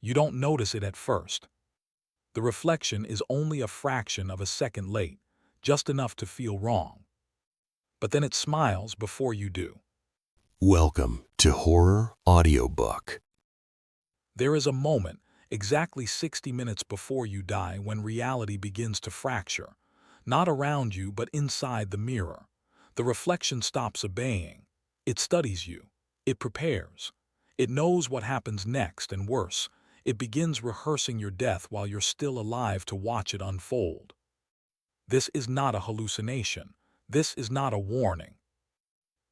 You don't notice it at first. The reflection is only a fraction of a second late, just enough to feel wrong. But then it smiles before you do. Welcome to Horror Audiobook. There is a moment, exactly 60 minutes before you die, when reality begins to fracture. Not around you, but inside the mirror. The reflection stops obeying. It studies you. It prepares. It knows what happens next, and worse, it begins rehearsing your death while you're still alive to watch it unfold. This is not a hallucination. This is not a warning.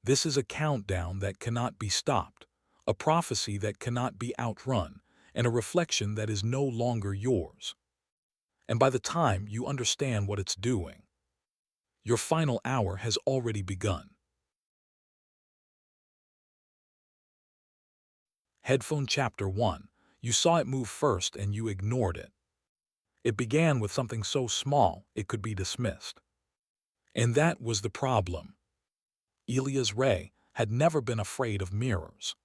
This is a countdown that cannot be stopped, a prophecy that cannot be outrun, and a reflection that is no longer yours. And by the time you understand what it's doing, your final hour has already begun. Headphone Chapter 1. You saw it move first and you ignored it. It began with something so small it could be dismissed. And that was the problem. Elias had never been afraid of mirrors.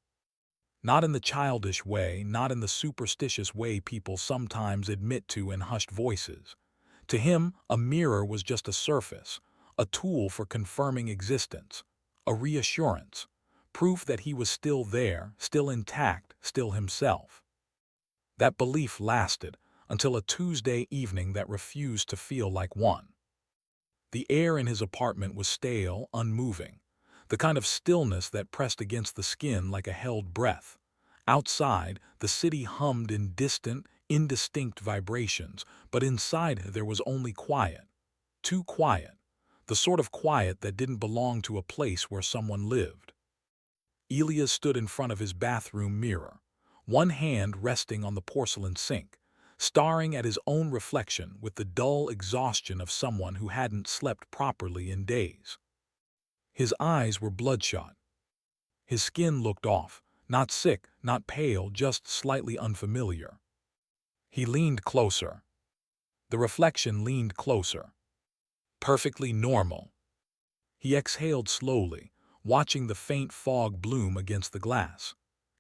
Not in the childish way, not in the superstitious way people sometimes admit to in hushed voices. To him, a mirror was just a surface, a tool for confirming existence, a reassurance, proof that he was still there, still intact, still himself. That belief lasted until a Tuesday evening that refused to feel like one. The air in his apartment was stale, unmoving, the kind of stillness that pressed against the skin like a held breath. Outside, the city hummed in distant, indistinct vibrations, but inside there was only quiet. Too quiet. The sort of quiet that didn't belong to a place where someone lived. Elias stood in front of his bathroom mirror, one hand resting on the porcelain sink, staring at his own reflection with the dull exhaustion of someone who hadn't slept properly in days. His eyes were bloodshot. His skin looked off, not sick, not pale, just slightly unfamiliar. He leaned closer. The reflection leaned closer. Perfectly normal. He exhaled slowly, watching the faint fog bloom against the glass.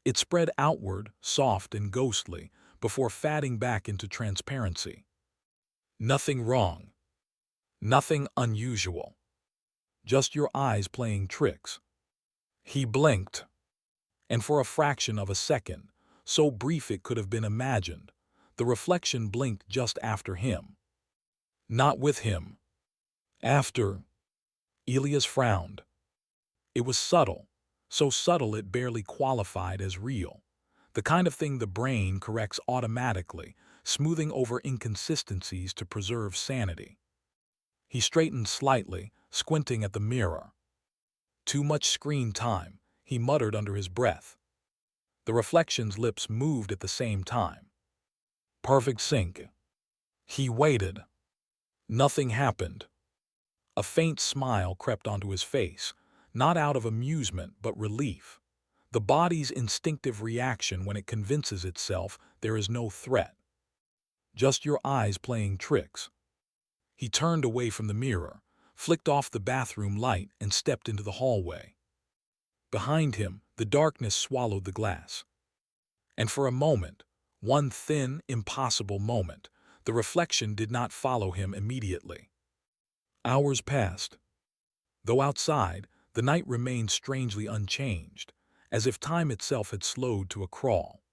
It spread outward, soft and ghostly, before fading back into transparency. Nothing wrong. Nothing unusual. Just your eyes playing tricks. He blinked. And for a fraction of a second, so brief it could have been imagined, the reflection blinked just after him. Not with him. After. Elias frowned. It was subtle, so subtle it barely qualified as real. The kind of thing the brain corrects automatically, smoothing over inconsistencies to preserve sanity. He straightened slightly, squinting at the mirror. Too much screen time, he muttered under his breath. The reflection's lips moved at the same time. Perfect sync. He waited. Nothing happened. A faint smile crept onto his face, not out of amusement but relief. The body's instinctive reaction when it convinces itself there is no threat. Just your eyes playing tricks. He turned away from the mirror, flicked off the bathroom light, and stepped into the hallway. Behind him, the darkness swallowed the glass. And for a moment, one thin, impossible moment, the reflection did not follow him immediately. Hours passed. Though outside, the night remained strangely unchanged, as if time itself had slowed to a crawl.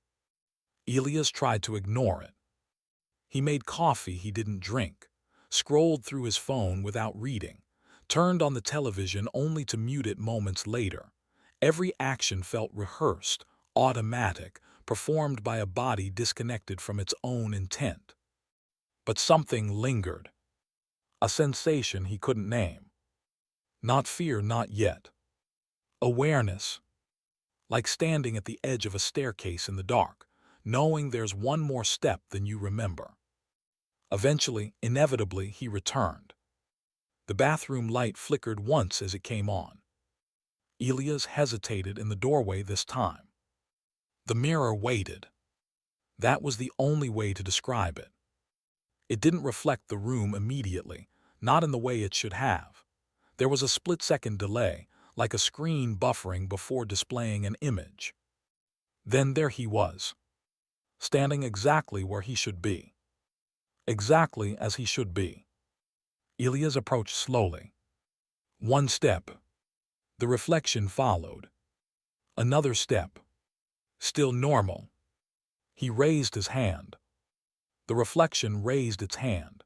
Elias tried to ignore it. He made coffee he didn't drink, scrolled through his phone without reading, turned on the television only to mute it moments later. Every action felt rehearsed, automatic, performed by a body disconnected from its own intent. But something lingered. A sensation he couldn't name. Not fear, not yet. Awareness. Like standing at the edge of a staircase in the dark, knowing there's one more step than you remember. Eventually, inevitably, he returned. The bathroom light flickered once as it came on. Elias hesitated in the doorway this time. The mirror waited. That was the only way to describe it. It didn't reflect the room immediately, not in the way it should have. There was a split-second delay, like a screen buffering before displaying an image. Then there he was. standing exactly where he should be. Exactly as he should be. Elias approached slowly. One step. The reflection followed. Another step. Still normal. He raised his hand. The reflection raised its hand.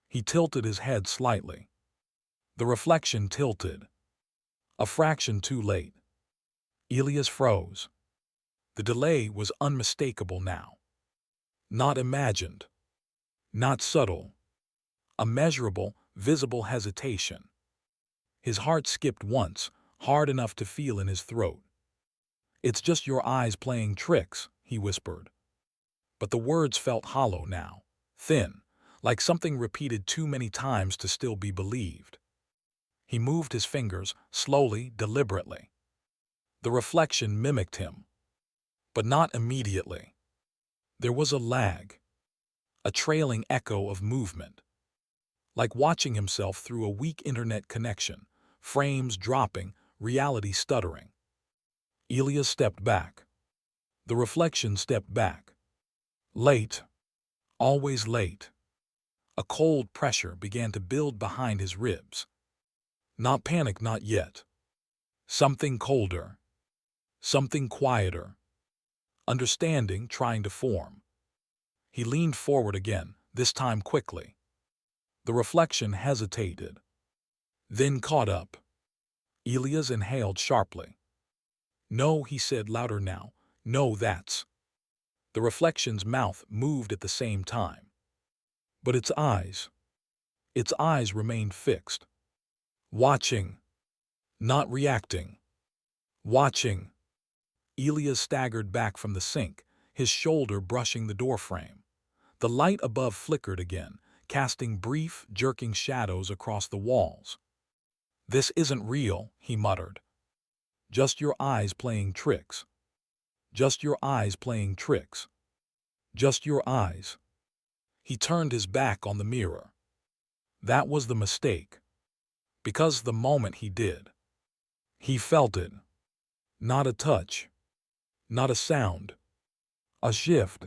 He tilted his head slightly. The reflection tilted. A fraction too late. Elias froze. The delay was unmistakable now. Not imagined. Not subtle. A measurable, visible hesitation. His heart skipped once, hard enough to feel in his throat. "It's just your eyes playing tricks," he whispered. But the words felt hollow now, thin, like something repeated too many times to still be believed. He moved his fingers, slowly, deliberately. The reflection mimicked him. But not immediately. There was a lag. A trailing echo of movement. Like watching himself through a weak internet connection, frames dropping, reality stuttering. Elias stepped back. The reflection stepped back. Late. Always late. A cold pressure began to build behind his ribs. Not panic, not yet. Something colder. Something quieter. Understanding trying to form. He leaned forward again, this time quickly. The reflection hesitated. Then caught up. Elias inhaled sharply. "No," he said louder now. "No, that's." The reflection's mouth moved at the same time. But its eyes remained fixed. Watching. Not reacting. Watching. Elias staggered back from the sink, his shoulder brushing the doorframe. The light above flickered again, casting brief, jerking shadows across the walls. "This isn't real," he muttered. "Just your eyes playing tricks. Just your eyes playing tricks. Just your eyes." He turned his back on the mirror. That was the mistake. Because the moment he did, he felt it. Not a touch. Not a sound. A shift.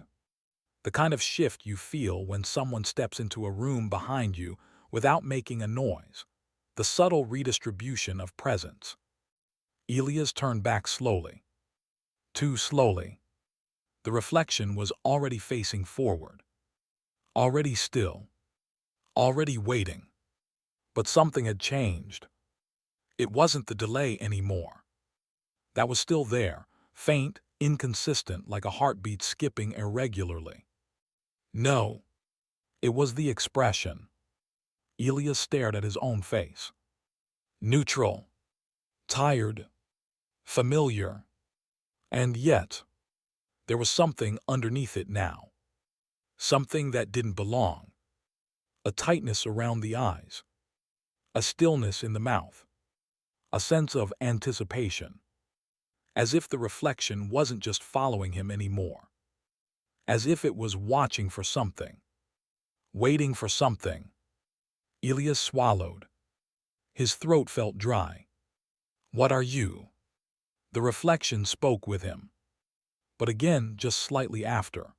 The kind of shift you feel when someone steps into a room behind you without making a noise. The subtle redistribution of presence. Elias turned back slowly. Too slowly. The reflection was already facing forward. Already still. Already waiting. But something had changed. It wasn't the delay anymore. That was still there, faint, inconsistent, like a heartbeat skipping irregularly. No. It was the expression. Elias stared at his own face. Neutral. Tired. Familiar. And yet, there was something underneath it now. Something that didn't belong. A tightness around the eyes. A stillness in the mouth. A sense of anticipation. As if the reflection wasn't just following him anymore. As if it was watching for something. Waiting for something. Elias swallowed. His throat felt dry. "What are you?" The reflection spoke with him. But again, just slightly after.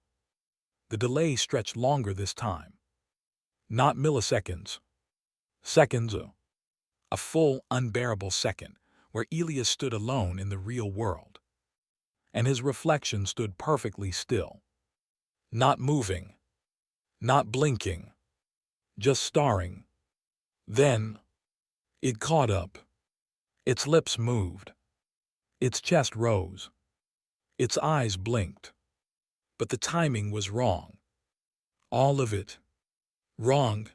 The delay stretched longer this time. Not milliseconds. Seconds. A full, unbearable second, where Elias stood alone in the real world. And his reflection stood perfectly still. Not moving. Not blinking. Just staring. Then, it caught up. Its lips moved. Its chest rose. Its eyes blinked. But the timing was wrong. All of it. Wrong.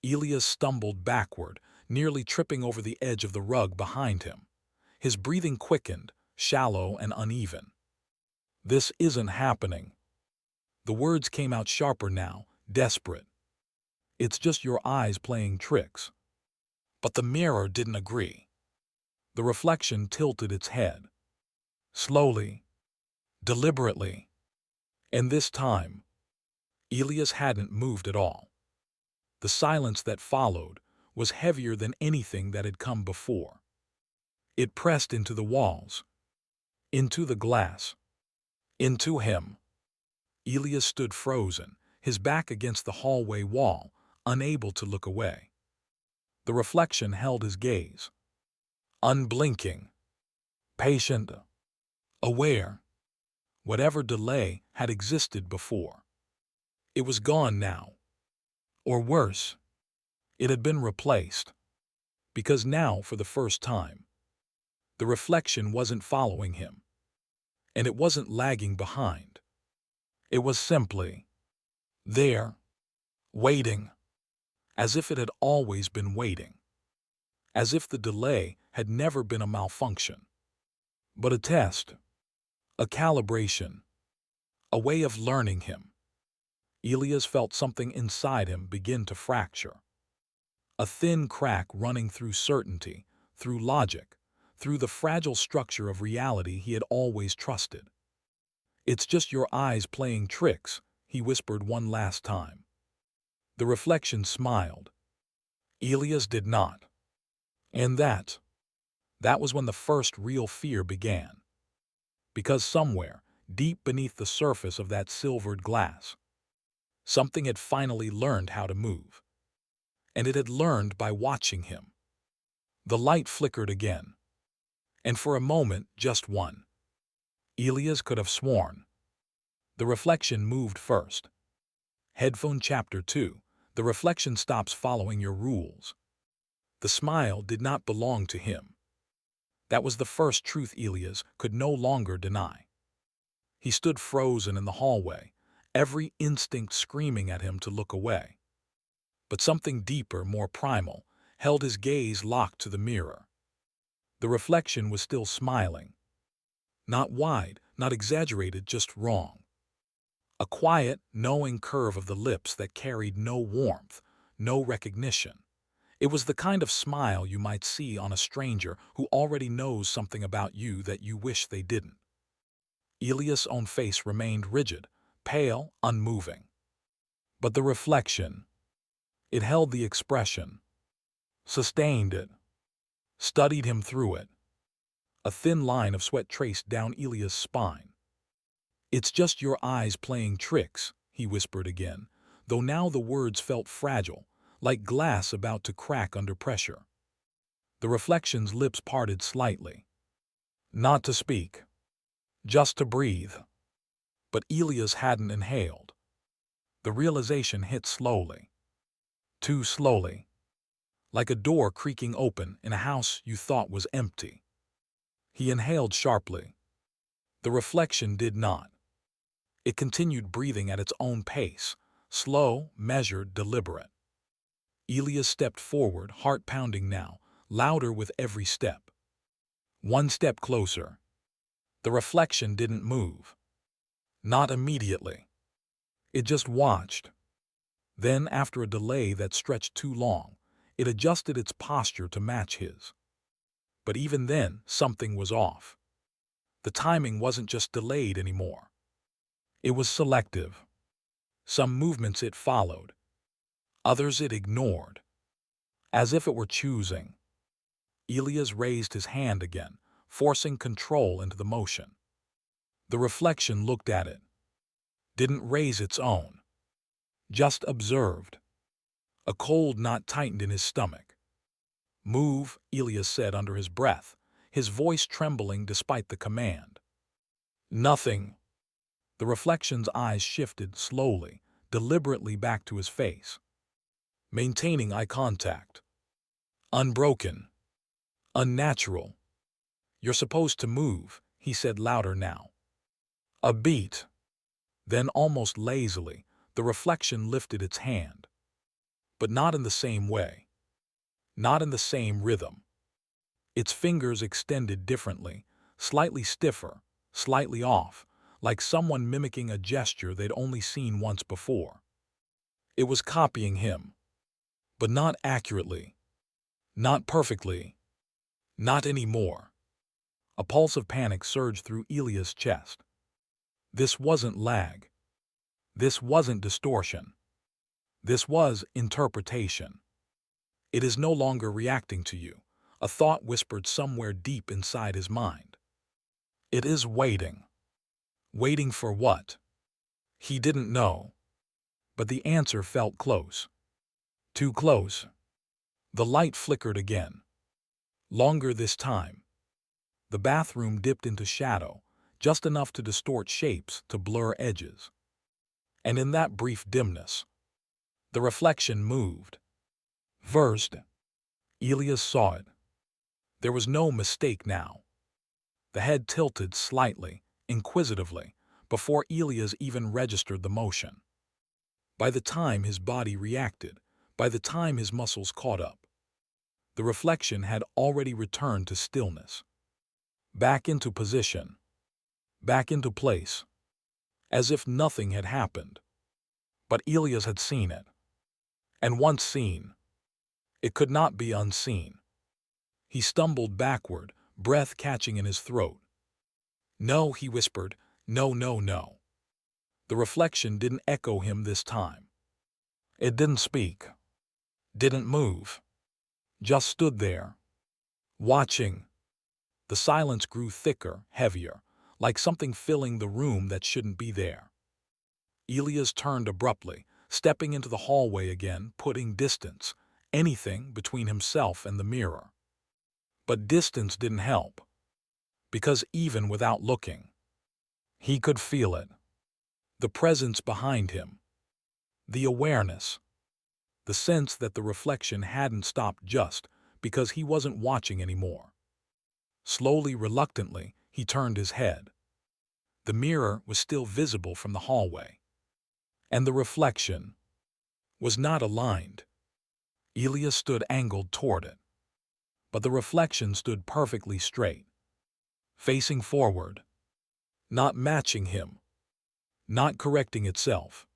Elias stumbled backward, nearly tripping over the edge of the rug behind him. His breathing quickened, shallow and uneven. "This isn't happening." The words came out sharper now, desperate. "It's just your eyes playing tricks." But the mirror didn't agree. The reflection tilted its head. Slowly. Deliberately. And this time, Elias hadn't moved at all. The silence that followed was heavier than anything that had come before. It pressed into the walls. Into the glass. Into him. Elias stood frozen, his back against the hallway wall, unable to look away. The reflection held his gaze, unblinking, patient, aware. Whatever delay had existed before, it was gone now. Or worse, it had been replaced. Because now, for the first time, the reflection wasn't following him, and it wasn't lagging behind. It was simply there, waiting, as if it had always been waiting, as if the delay had never been a malfunction, but a test, a calibration, a way of learning him. Elias felt something inside him begin to fracture. A thin crack running through certainty, through logic, through the fragile structure of reality he had always trusted. "It's just your eyes playing tricks," he whispered one last time. The reflection smiled. Elias did not. And that was when the first real fear began. Because somewhere, deep beneath the surface of that silvered glass, something had finally learned how to move. And it had learned by watching him. The light flickered again. And for a moment, just one, Elias could have sworn. The reflection moved first. Headphone Chapter 2. The reflection stops following your rules. The smile did not belong to him. That was the first truth Elias could no longer deny. He stood frozen in the hallway, every instinct screaming at him to look away. But something deeper, more primal, held his gaze locked to the mirror. The reflection was still smiling. Not wide, not exaggerated, just wrong. A quiet, knowing curve of the lips that carried no warmth, no recognition. It was the kind of smile you might see on a stranger who already knows something about you that you wish they didn't. Elias' own face remained rigid, pale, unmoving. But the reflection, it held the expression, sustained it, studied him through it. A thin line of sweat traced down Elias' spine. "It's just your eyes playing tricks," he whispered again, though now the words felt fragile, like glass about to crack under pressure. The reflection's lips parted slightly. Not to speak, just to breathe. But Elias hadn't inhaled. The realization hit slowly. Too slowly. Like a door creaking open in a house you thought was empty. He inhaled sharply. The reflection did not. It continued breathing at its own pace, slow, measured, deliberate. Elias stepped forward, heart pounding now, louder with every step. One step closer. The reflection didn't move. Not immediately. It just watched. Then, after a delay that stretched too long, it adjusted its posture to match his. But even then, something was off. The timing wasn't just delayed anymore. It was selective. Some movements it followed. Others it ignored. As if it were choosing. Elias raised his hand again, forcing control into the motion. The reflection looked at it. Didn't raise its own. Just observed. A cold knot tightened in his stomach. "Move," Elias said under his breath, his voice trembling despite the command. "Nothing." The reflection's eyes shifted slowly, deliberately back to his face. Maintaining eye contact. Unbroken. Unnatural. "You're supposed to move," he said louder now. A beat. Then, almost lazily, the reflection lifted its hand. But not in the same way. Not in the same rhythm. Its fingers extended differently, slightly stiffer, slightly off, like someone mimicking a gesture they'd only seen once before. It was copying him. But not accurately. Not perfectly. Not anymore. A pulse of panic surged through Elias' chest. This wasn't lag. This wasn't distortion. This was interpretation. It is no longer reacting to you, a thought whispered somewhere deep inside his mind. It is waiting. Waiting for what? He didn't know, but the answer felt close. Too close. The light flickered again. Longer this time. The bathroom dipped into shadow, just enough to distort shapes, to blur edges. And in that brief dimness, the reflection moved. First, Elias saw it. There was no mistake now. The head tilted slightly, inquisitively, before Elias even registered the motion. By the time his body reacted, by the time his muscles caught up, the reflection had already returned to stillness. Back into position. Back into place. As if nothing had happened. But Elias had seen it. And once seen, it could not be unseen. He stumbled backward, breath catching in his throat. "No," he whispered. "No, no, no." The reflection didn't echo him this time. It didn't speak. Didn't move. Just stood there. Watching. The silence grew thicker, heavier, like something filling the room that shouldn't be there. Elias turned abruptly, stepping into the hallway again, putting distance, anything, between himself and the mirror. But distance didn't help. Because even without looking, he could feel it. The presence behind him. The awareness. The sense that the reflection hadn't stopped just because he wasn't watching anymore. Slowly, reluctantly, he turned his head. The mirror was still visible from the hallway. And the reflection was not aligned. Elias stood angled toward it. But the reflection stood perfectly straight. Facing forward. Not matching him. Not correcting itself.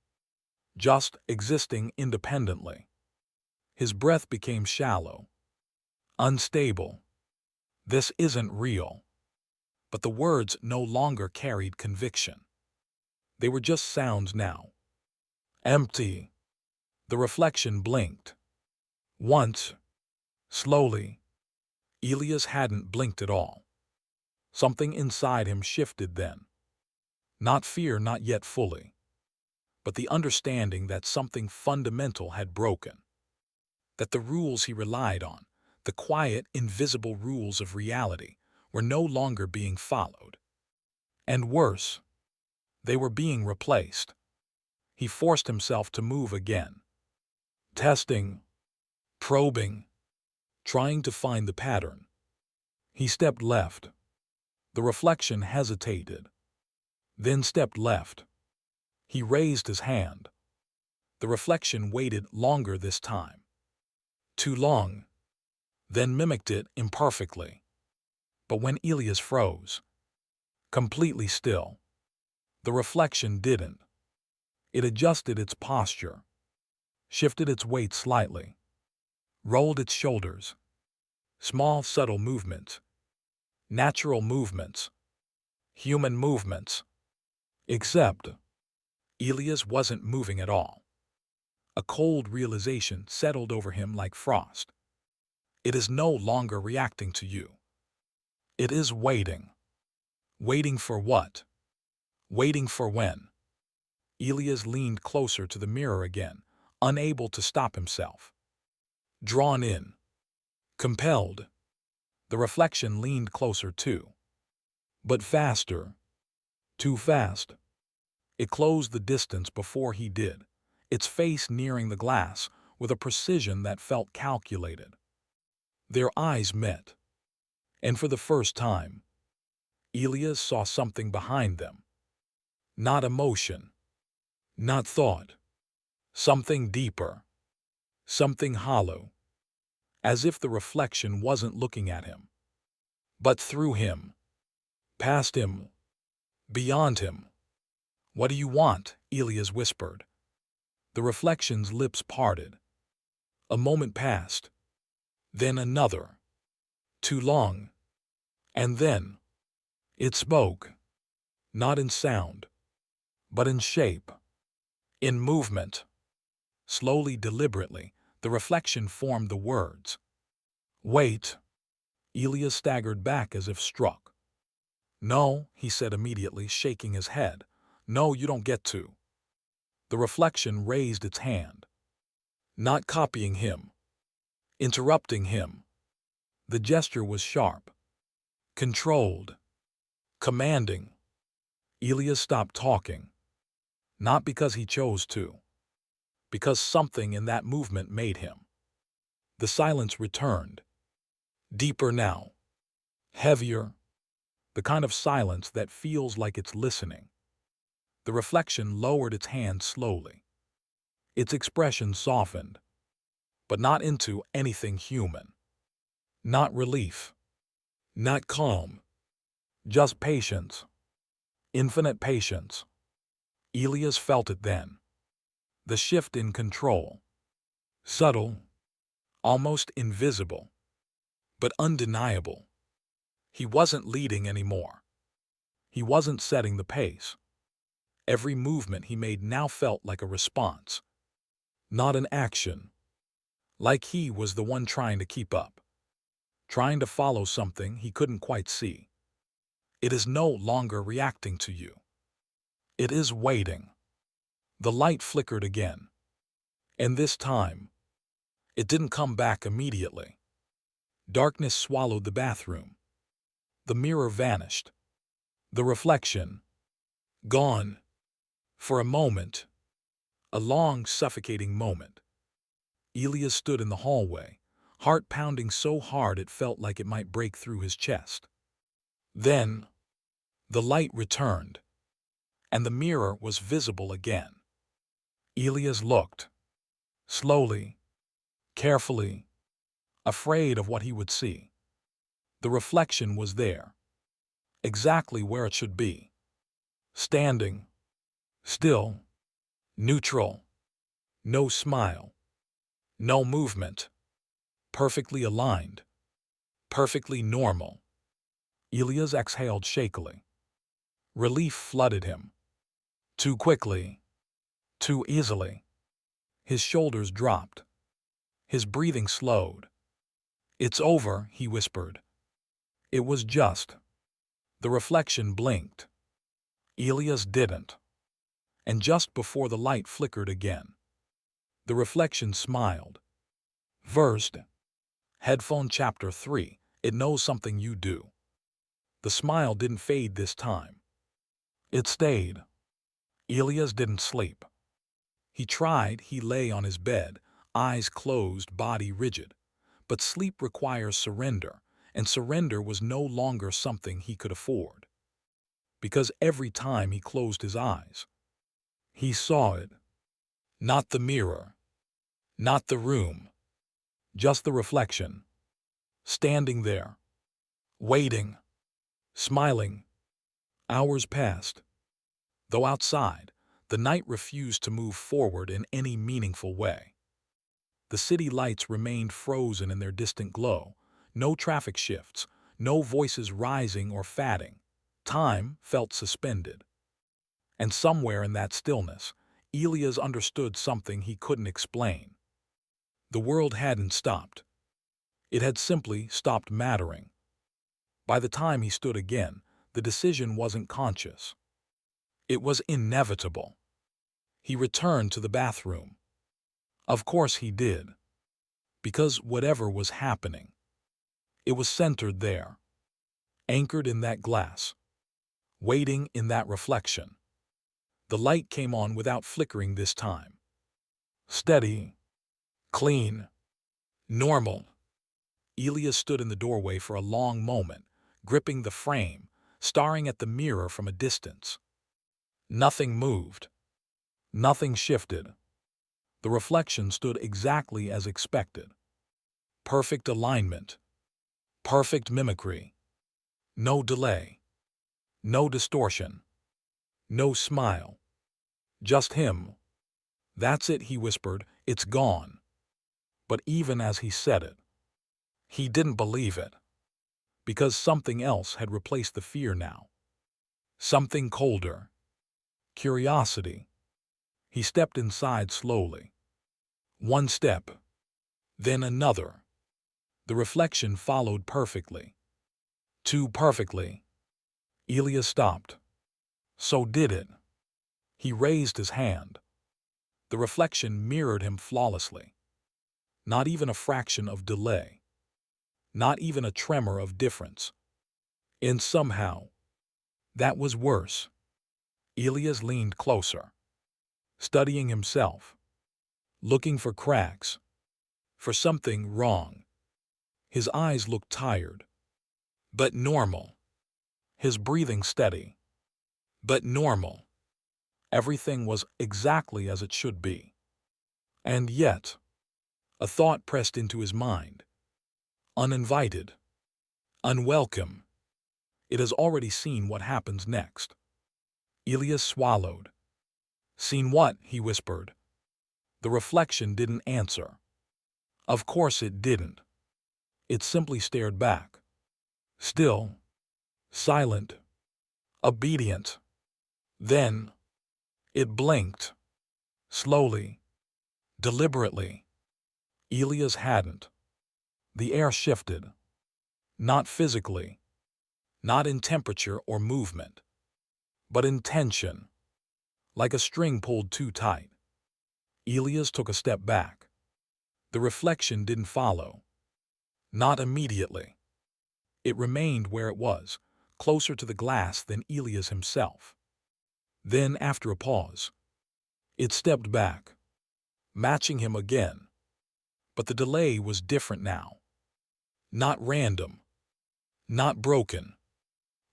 Just existing independently. His breath became shallow. Unstable. This isn't real. But the words no longer carried conviction. They were just sounds now. Empty. The reflection blinked. Once. Slowly. Elias hadn't blinked at all. Something inside him shifted then. Not fear, not yet fully. But the understanding that something fundamental had broken. That the rules he relied on, the quiet, invisible rules of reality, were no longer being followed. And worse, they were being replaced. He forced himself to move again. Testing. Probing. Trying to find the pattern. He stepped left. The reflection hesitated. Then stepped left. He raised his hand. The reflection waited longer this time. Too long. Then mimicked it imperfectly. But when Elias froze, completely still, the reflection didn't. It adjusted its posture, shifted its weight slightly, rolled its shoulders. Small, subtle movements. Natural movements. Human movements. Except, Elias wasn't moving at all. A cold realization settled over him like frost. It is no longer reacting to you. It is waiting. Waiting for what? Waiting for when? Elias leaned closer to the mirror again, unable to stop himself. Drawn in. Compelled. The reflection leaned closer too. But faster. Too fast. It closed the distance before he did, its face nearing the glass with a precision that felt calculated. Their eyes met. And for the first time, Elias saw something behind them. Not emotion. Not thought. Something deeper. Something hollow. As if the reflection wasn't looking at him, but through him. Past him. Beyond him. "What do you want?" Elias whispered. The reflection's lips parted. A moment passed. Then another. Too long. And then it spoke. Not in sound, but in shape. In movement. Slowly, deliberately, the reflection formed the words. "Wait." Elias staggered back as if struck. "No," he said immediately, shaking his head. "No, you don't get to." The reflection raised its hand, not copying him, interrupting him. The gesture was sharp, controlled, commanding. Elias stopped talking, not because he chose to, because something in that movement made him. The silence returned, deeper now, heavier, the kind of silence that feels like it's listening. The reflection lowered its hand slowly. Its expression softened, but not into anything human. Not relief, not calm, just patience, infinite patience. Elias felt it then. The shift in control, subtle, almost invisible, but undeniable. He wasn't leading anymore. He wasn't setting the pace. Every movement he made now felt like a response, not an action. Like he was the one trying to keep up, trying to follow something he couldn't quite see. It is no longer reacting to you. It is waiting. The light flickered again. And this time, it didn't come back immediately. Darkness swallowed the bathroom. The mirror vanished. The reflection, gone. For a moment, a long, suffocating moment, Elias stood in the hallway, heart pounding so hard it felt like it might break through his chest. Then, the light returned, and the mirror was visible again. Elias looked, slowly, carefully, afraid of what he would see. The reflection was there, exactly where it should be, standing, still, neutral, no smile, no movement, perfectly aligned, perfectly normal. Elias exhaled shakily. Relief flooded him. Too quickly, too easily. His shoulders dropped. His breathing slowed. "It's over," he whispered. It was just. The reflection blinked. Elias didn't. And just before the light flickered again, the reflection smiled. Versed. Headphone Chapter 3. It knows something you do. The smile didn't fade this time. It stayed. Elias didn't sleep. He tried. He lay on his bed, eyes closed, body rigid. But sleep requires surrender, and surrender was no longer something he could afford. Because every time he closed his eyes, he saw it. Not the mirror, not the room, just the reflection, standing there, waiting, smiling. Hours passed. Though outside, the night refused to move forward in any meaningful way. The city lights remained frozen in their distant glow. No traffic shifts, no voices rising or fading. Time felt suspended. And somewhere in that stillness, Elias understood something he couldn't explain. The world hadn't stopped. It had simply stopped mattering. By the time he stood again, the decision wasn't conscious. It was inevitable. He returned to the bathroom. Of course he did. Because whatever was happening, it was centered there, anchored in that glass, waiting in that reflection. The light came on without flickering this time. Steady, clean, normal. Elias stood in the doorway for a long moment, gripping the frame, staring at the mirror from a distance. Nothing moved. Nothing shifted. The reflection stood exactly as expected. Perfect alignment. Perfect mimicry. No delay. No distortion. No smile. Just him. "That's it," he whispered. "It's gone." But even as he said it, he didn't believe it. Because something else had replaced the fear now. Something colder. Curiosity. He stepped inside slowly. One step. Then another. The reflection followed perfectly. Too perfectly. Elias stopped. So did it. He raised his hand. The reflection mirrored him flawlessly. Not even a fraction of delay. Not even a tremor of difference. And somehow, that was worse. Elias leaned closer, studying himself, looking for cracks, for something wrong. His eyes looked tired, but normal. His breathing steady, but normal. Everything was exactly as it should be. And yet, a thought pressed into his mind. Uninvited. Unwelcome. It has already seen what happens next. Elias swallowed. Seen what? He whispered. The reflection didn't answer. Of course it didn't. It simply stared back. Still. Silent. Obedient. Then, it blinked. Slowly. Deliberately. Elias hadn't. The air shifted. Not physically. Not in temperature or movement. But in tension. Like a string pulled too tight. Elias took a step back. The reflection didn't follow. Not immediately. It remained where it was, closer to the glass than Elias himself. Then, after a pause, it stepped back, matching him again. But the delay was different now. Not random. Not broken.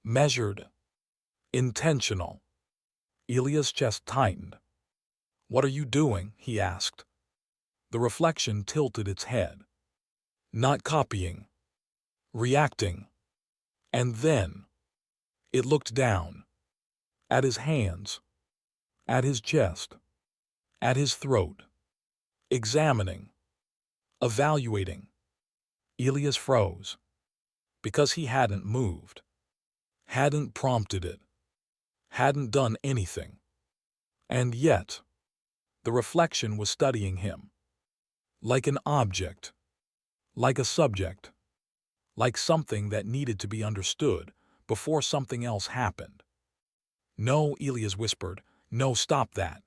Measured. Intentional. Elias' chest tightened. "What are you doing?" he asked. The reflection tilted its head. Not copying. Reacting. And then, it looked down. At his hands. At his chest. At his throat. Examining. Evaluating. Elias froze. Because he hadn't moved. Hadn't prompted it. Hadn't done anything. And yet, the reflection was studying him. Like an object. Like a subject. Like something that needed to be understood before something else happened. "No," Elias whispered. "No, stop that."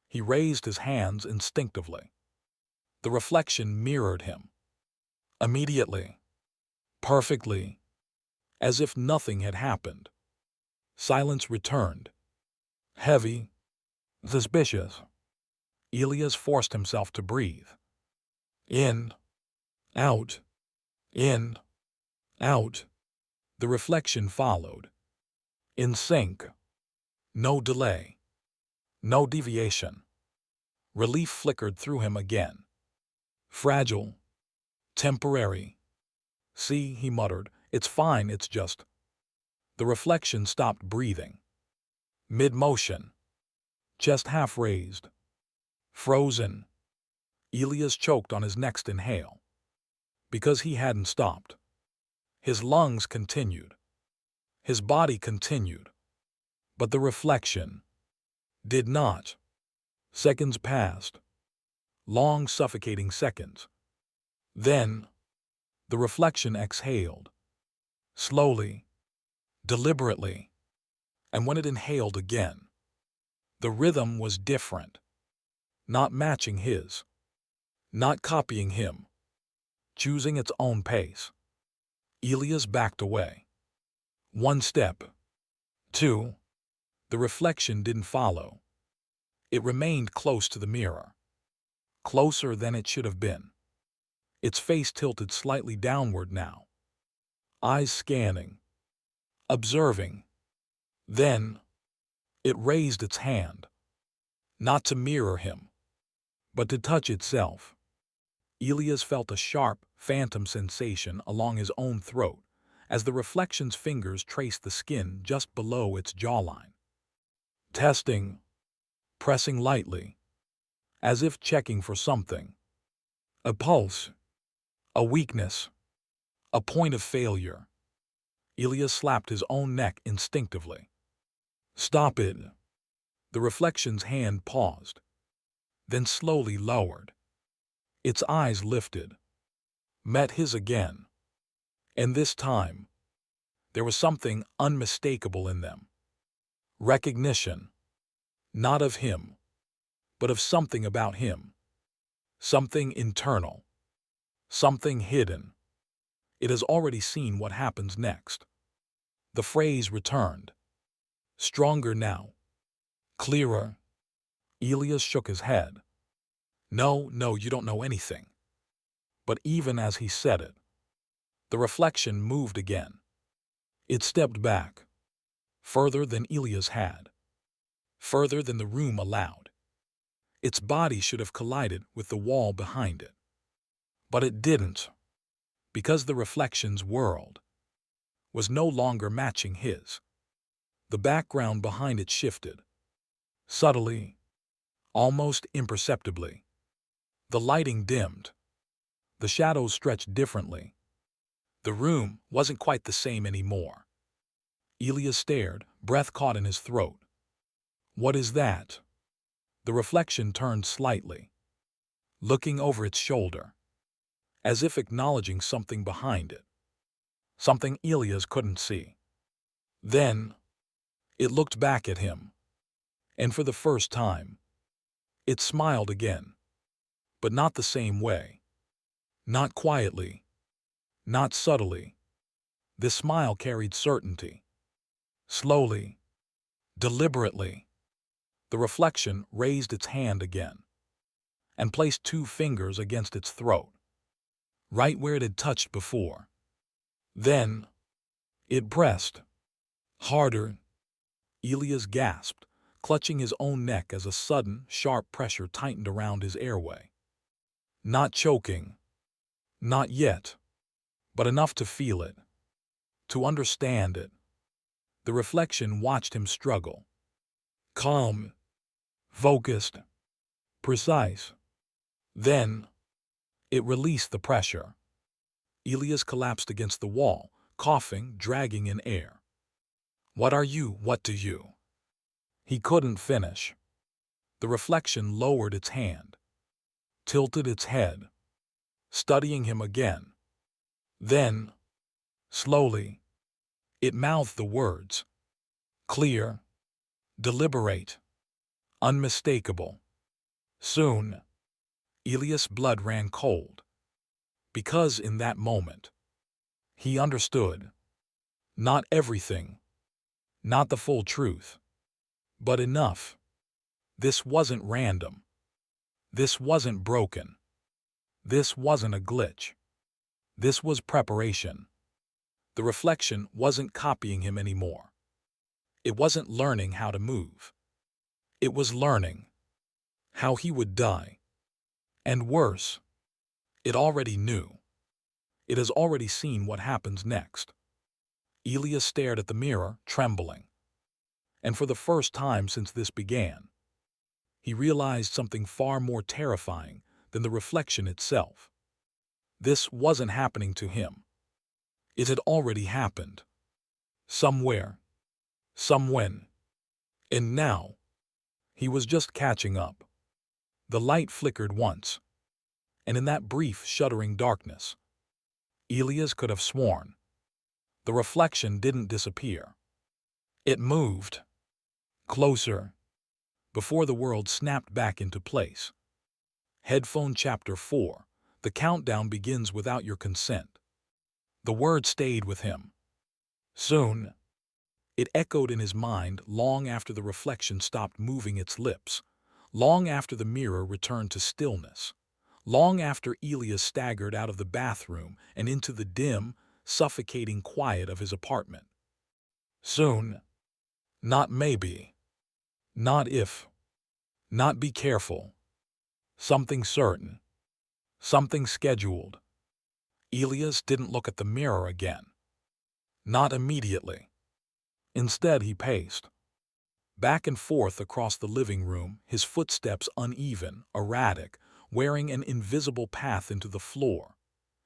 He raised his hands instinctively. The reflection mirrored him. Immediately. Perfectly. As if nothing had happened. Silence returned. Heavy. Suspicious. Elias forced himself to breathe. In. Out. In. Out. The reflection followed. In sync. No delay. No deviation. Relief flickered through him again. Fragile. Temporary. "See," he muttered, "it's fine, it's just—" The reflection stopped breathing. Mid-motion. Chest half raised. Frozen. Elias choked on his next inhale. Because he hadn't stopped. His lungs continued. His body continued. But the reflection did not. Seconds passed. Long, suffocating seconds. Then, the reflection exhaled. Slowly. Deliberately. And when it inhaled again, the rhythm was different. Not matching his. Not copying him. Choosing its own pace. Elias backed away. 1 step. 2. The reflection didn't follow. It remained close to the mirror. Closer than it should have been. Its face tilted slightly downward now. Eyes scanning. Observing. Then, it raised its hand. Not to mirror him, but to touch itself. Elias felt a sharp, phantom sensation along his own throat as the reflection's fingers traced the skin just below its jawline. Testing. Pressing lightly. As if checking for something. A pulse. A weakness. A point of failure. Elias slapped his own neck instinctively. "Stop it." The reflection's hand paused, then slowly lowered. Its eyes lifted, met his again. And this time, there was something unmistakable in them. Recognition. Not of him, but of something about him, something internal, something hidden. It has already seen what happens next. The phrase returned, stronger now, clearer. Elias shook his head. No, no, you don't know anything. But even as he said it, the reflection moved again. It stepped back, further than Elias had, further than the room allowed. Its body should have collided with the wall behind it. But it didn't, because the reflection's world was no longer matching his. The background behind it shifted, subtly, almost imperceptibly. The lighting dimmed. The shadows stretched differently. The room wasn't quite the same anymore. Elias stared, breath caught in his throat. What is that? The reflection turned slightly, looking over its shoulder, as if acknowledging something behind it, something Elias couldn't see. Then, it looked back at him, and for the first time, it smiled again, but not the same way. Not quietly, not subtly. This smile carried certainty. Slowly, deliberately, the reflection raised its hand again and placed 2 fingers against its throat, right where it had touched before. Then, it pressed. Harder. Elias gasped, clutching his own neck as a sudden, sharp pressure tightened around his airway. Not choking. Not yet. But enough to feel it. To understand it. The reflection watched him struggle. Calm. Focused. Precise. Then, it released the pressure. Elias collapsed against the wall, coughing, dragging in air. What are you? What do you? He couldn't finish. The reflection lowered its hand, tilted its head, studying him again. Then, slowly, it mouthed the words. Clear, deliberate, unmistakable. Soon, Elias' blood ran cold, because in that moment, he understood. Not everything, not the full truth, but enough. This wasn't random. This wasn't broken. This wasn't a glitch. This was preparation. The reflection wasn't copying him anymore. It wasn't learning how to move. It was learning how he would die. And worse, it already knew. It has already seen what happens next. Elias stared at the mirror, trembling. And for the first time since this began, he realized something far more terrifying than the reflection itself. This wasn't happening to him. It had already happened. Somewhere. Somewhen. And now, he was just catching up. The light flickered once, and in that brief, shuddering darkness, Elias could have sworn the reflection didn't disappear. It moved. Closer. Before the world snapped back into place. Headphone Chapter 4. The countdown begins without your consent. The word stayed with him. Soon. It echoed in his mind long after the reflection stopped moving its lips, long after the mirror returned to stillness, long after Elias staggered out of the bathroom and into the dim, suffocating quiet of his apartment. Soon. Not maybe. Not if. Not be careful. Something certain. Something scheduled. Elias didn't look at the mirror again. Not immediately. Instead, he paced back and forth across the living room, his footsteps uneven, erratic, wearing an invisible path into the floor.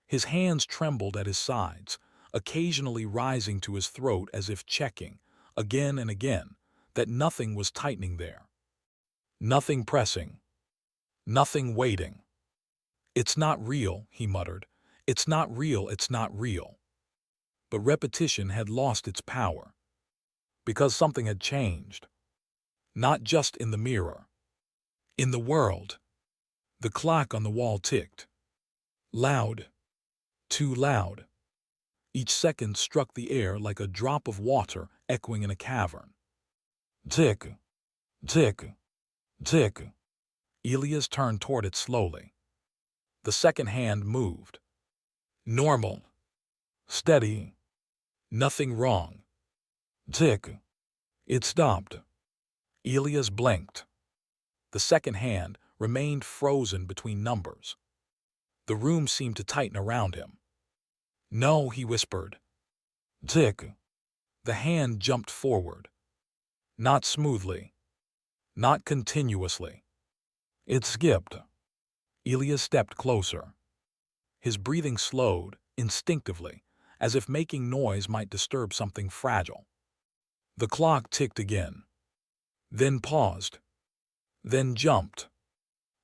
His hands trembled at his sides, occasionally rising to his throat as if checking, again and again, that nothing was tightening there. Nothing pressing. Nothing waiting. It's not real, he muttered. It's not real, it's not real. But repetition had lost its power. Because something had changed. Not just in the mirror. In the world, the clock on the wall ticked. Loud, too loud. Each second struck the air like a drop of water echoing in a cavern. Tick, tick, tick. Elias turned toward it slowly. The second hand moved. Normal. Steady. Nothing wrong. Tick. It stopped. Elias blinked. The second hand remained frozen between numbers. The room seemed to tighten around him. No, he whispered. Tick. The hand jumped forward. Not smoothly. Not continuously. It skipped. Elias stepped closer. His breathing slowed, instinctively, as if making noise might disturb something fragile. The clock ticked again. Then paused. Then jumped.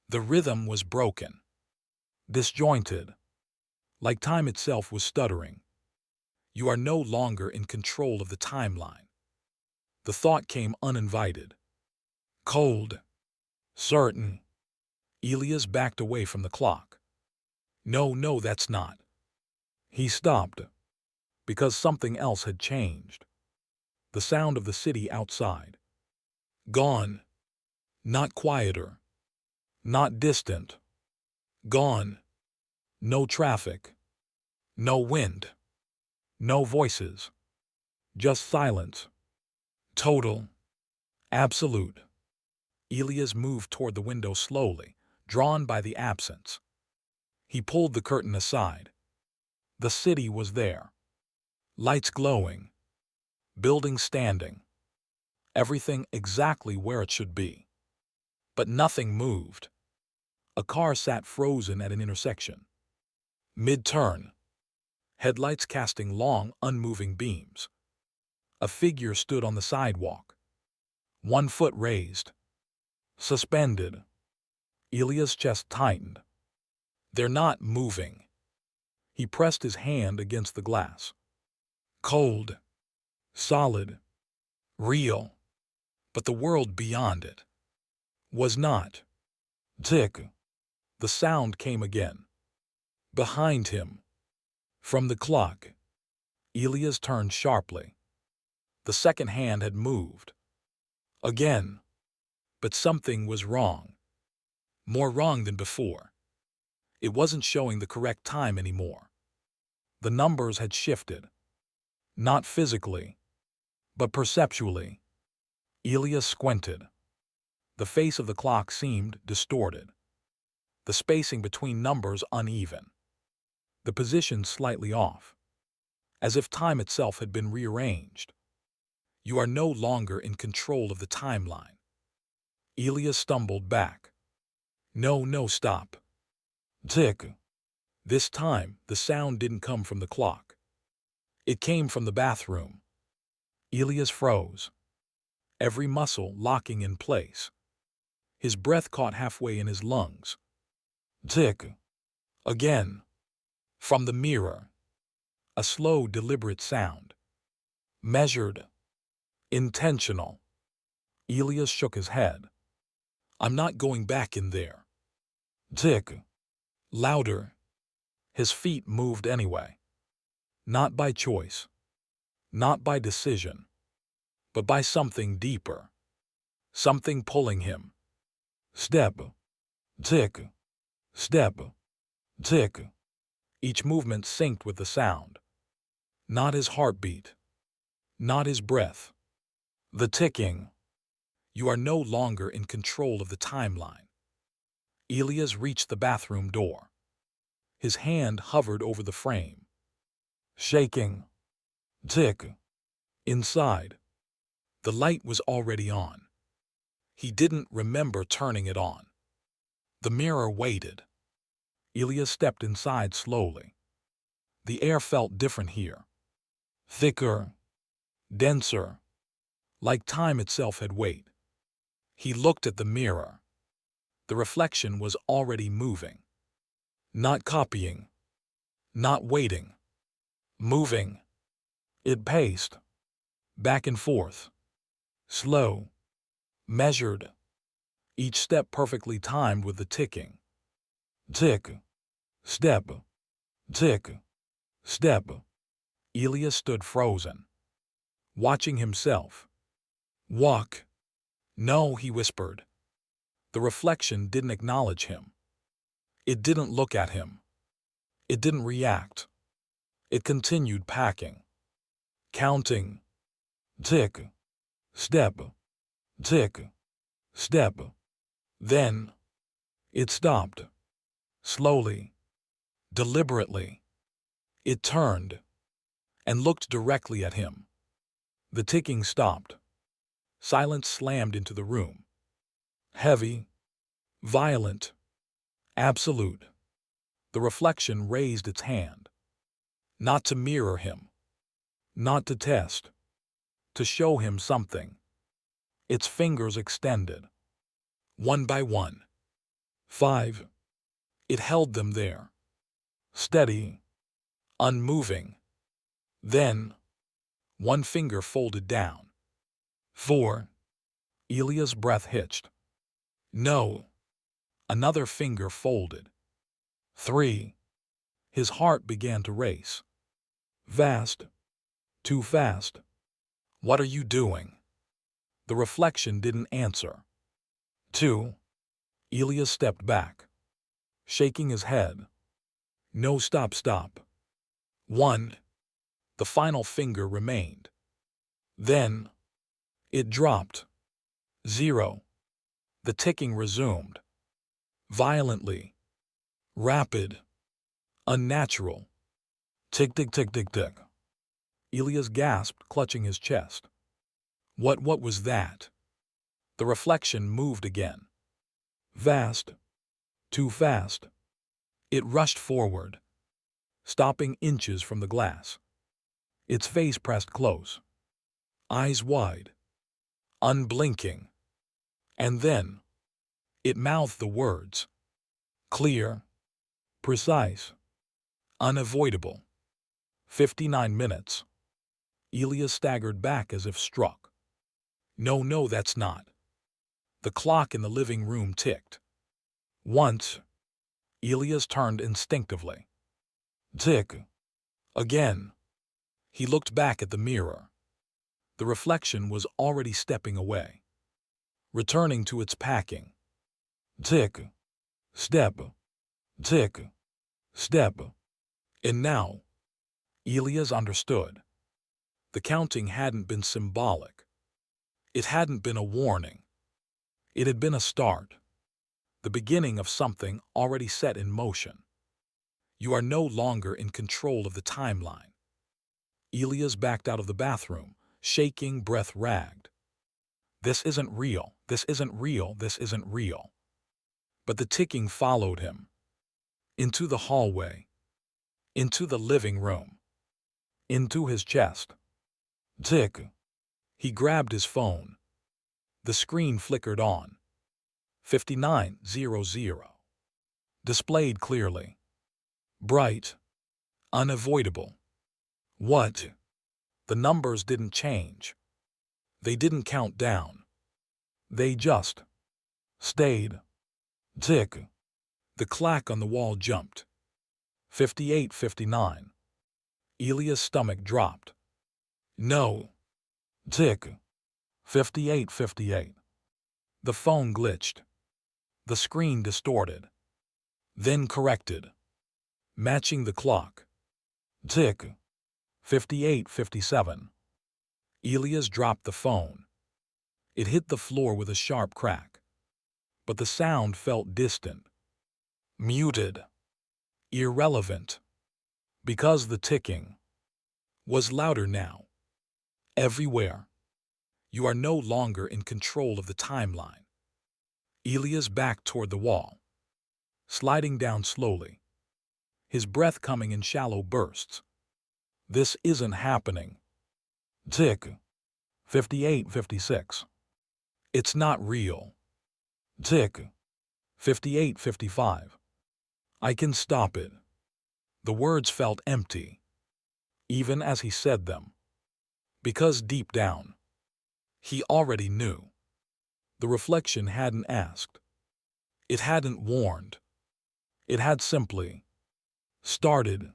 The rhythm was broken. Disjointed. Like time itself was stuttering. You are no longer in control of the timeline. The thought came uninvited. Cold. Certain. Elias backed away from the clock. No, that's not. He stopped. Because something else had changed. The sound of the city outside. Gone. Not quieter. Not distant. Gone. No traffic. No wind. No voices. Just silence. Total. Absolute. Elias moved toward the window slowly, drawn by the absence. He pulled the curtain aside. The city was there. Lights glowing. Buildings standing. Everything exactly where it should be. But nothing moved. A car sat frozen at an intersection. Mid-turn. Headlights casting long, unmoving beams. A figure stood on the sidewalk. One foot raised. Suspended. Elias' chest tightened. They're not moving. He pressed his hand against the glass. Cold. Solid. Real. But the world beyond it was not. Tick. The sound came again. Behind him. From the clock. Elias turned sharply. The second hand had moved. Again. But something was wrong. More wrong than before. It wasn't showing the correct time anymore. The numbers had shifted. Not physically, but perceptually. Elias squinted. The face of the clock seemed distorted. The spacing between numbers uneven. The position slightly off. As if time itself had been rearranged. You are no longer in control of the timeline. Elias stumbled back. No, stop. Tick. This time, the sound didn't come from the clock. It came from the bathroom. Elias froze. Every muscle locking in place. His breath caught halfway in his lungs. Tick. Again. From the mirror. A slow, deliberate sound. Measured. Intentional. Elias shook his head. I'm not going back in there. Tick. Louder. His feet moved anyway. Not by choice. Not by decision. But by something deeper. Something pulling him. Step. Tick. Step. Tick. Each movement synced with the sound. Not his heartbeat. Not his breath. The ticking. You are no longer in control of the timeline. Elias reached the bathroom door. His hand hovered over the frame. Shaking. Tick. Inside. The light was already on. He didn't remember turning it on. The mirror waited. Elias stepped inside slowly. The air felt different here. Thicker. Denser. Like time itself had weight. He looked at the mirror. The reflection was already moving. Not copying. Not waiting. Moving. It paced. Back and forth. Slow. Measured. each step perfectly timed with the ticking. Tick, step, tick, step. Elias stood frozen, watching himself. Walk. No, he whispered. The reflection didn't acknowledge him. It didn't look at him. It didn't react. It continued packing, counting. Tick, step, tick, step. Then it stopped. Slowly, deliberately, it turned and looked directly at him. The ticking stopped. Silence slammed into the room. Heavy, violent, absolute. The reflection raised its hand, not to mirror him, not to test, to show him something. Its fingers extended, one by one. 5. It held them there, steady, unmoving. Then, one finger folded down. 4. Elias' breath hitched. No. Another finger folded. 3. His heart began to race. Fast. Too fast. What are you doing? The reflection didn't answer. 2. Elias stepped back, shaking his head. No, stop, stop. 1. The final finger remained. Then, it dropped. 0. The ticking resumed. Violently. Rapid. Unnatural. Tick, tick, tick, tick, tick. Elias gasped, clutching his chest. What was that? The reflection moved again. Fast. Too fast. It rushed forward, stopping inches from the glass. Its face pressed close, eyes wide, unblinking. And then, it mouthed the words. Clear, precise, unavoidable. 59 minutes. Elias staggered back as if struck. No, that's not. The clock in the living room ticked. Once, Elias turned instinctively. Tick. Again. He looked back at the mirror. The reflection was already stepping away, returning to its packing. Tick. Step. Tick. Step. And now, Elias understood. The counting hadn't been symbolic. It hadn't been a warning. It had been a start, the beginning of something already set in motion. You are no longer in control of the timeline. Elias backed out of the bathroom, shaking, breath ragged. This isn't real, this isn't real, this isn't real. But the ticking followed him. Into the hallway. Into the living room. Into his chest. Tick. He grabbed his phone. The screen flickered on. 5900. Displayed clearly. Bright. Unavoidable. What? The numbers didn't change. They didn't count down. They just stayed. Tick. The clock on the wall jumped. 58:59. Elias' stomach dropped. No. Tick. 58:58. The phone glitched. The screen distorted. Then corrected. Matching the clock. Tick. 58:57. Elias dropped the phone. It hit the floor with a sharp crack. But the sound felt distant. Muted. Irrelevant. Because the ticking was louder now. Everywhere. You are no longer in control of the timeline. Elias backed toward the wall, sliding down slowly, his breath coming in shallow bursts. This isn't happening. Tick. 58:56. It's not real. Tick. 58:55. I can stop it. The words felt empty, even as he said them. Because deep down, he already knew. The reflection hadn't asked. It hadn't warned. It had simply started.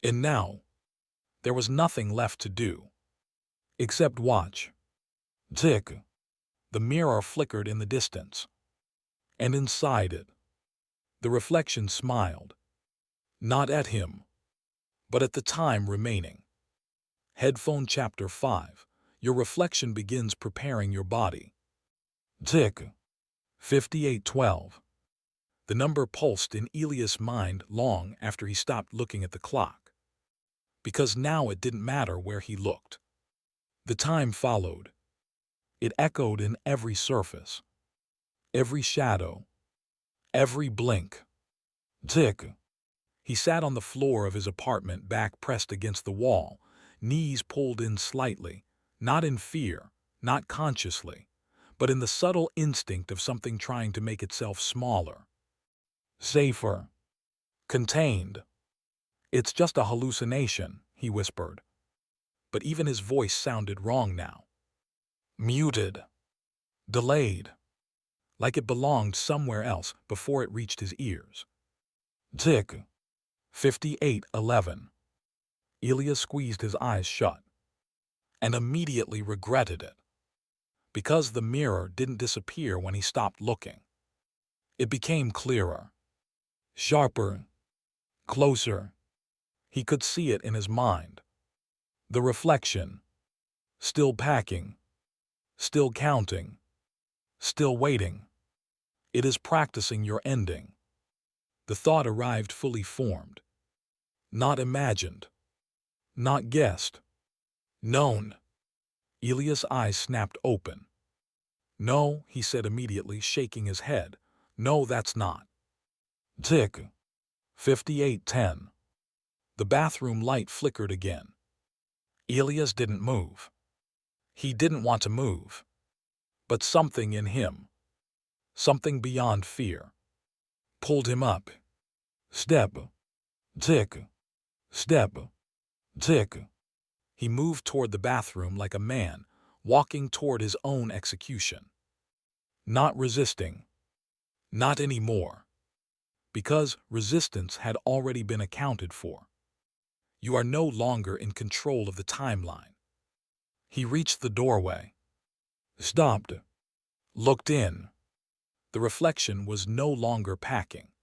And now, there was nothing left to do except watch. Tick. The mirror flickered in the distance. And inside it, the reflection smiled. Not at him, but at the time remaining. Headphone Chapter 5. Your reflection begins preparing your body. Tick. 58:12. The number pulsed in Elias' mind long after he stopped looking at the clock. Because now it didn't matter where he looked. The time followed. It echoed in every surface, every shadow, every blink. Tick. He sat on the floor of his apartment, back pressed against the wall, knees pulled in slightly, not in fear, not consciously, but in the subtle instinct of something trying to make itself smaller, safer, contained. "It's just a hallucination," he whispered. But even his voice sounded wrong now. Muted, delayed, like it belonged somewhere else before it reached his ears. Tick. 58:11. Elias squeezed his eyes shut and immediately regretted it. Because the mirror didn't disappear when he stopped looking. It became clearer, sharper, closer. He could see it in his mind. The reflection, still packing, still counting, still waiting. It is practicing your ending. The thought arrived fully formed, not imagined, not guessed, known. Elias' eyes snapped open. "No," he said immediately, shaking his head. "No, that's not." Tick. 58:10. The bathroom light flickered again. Elias didn't move. He didn't want to move. But something in him, something beyond fear, pulled him up. Step. Tick. Step. Tick. He moved toward the bathroom like a man, walking toward his own execution. Not resisting. Not anymore. Because resistance had already been accounted for. You are no longer in control of the timeline. He reached the doorway. Stopped. Looked in. The reflection was no longer packing.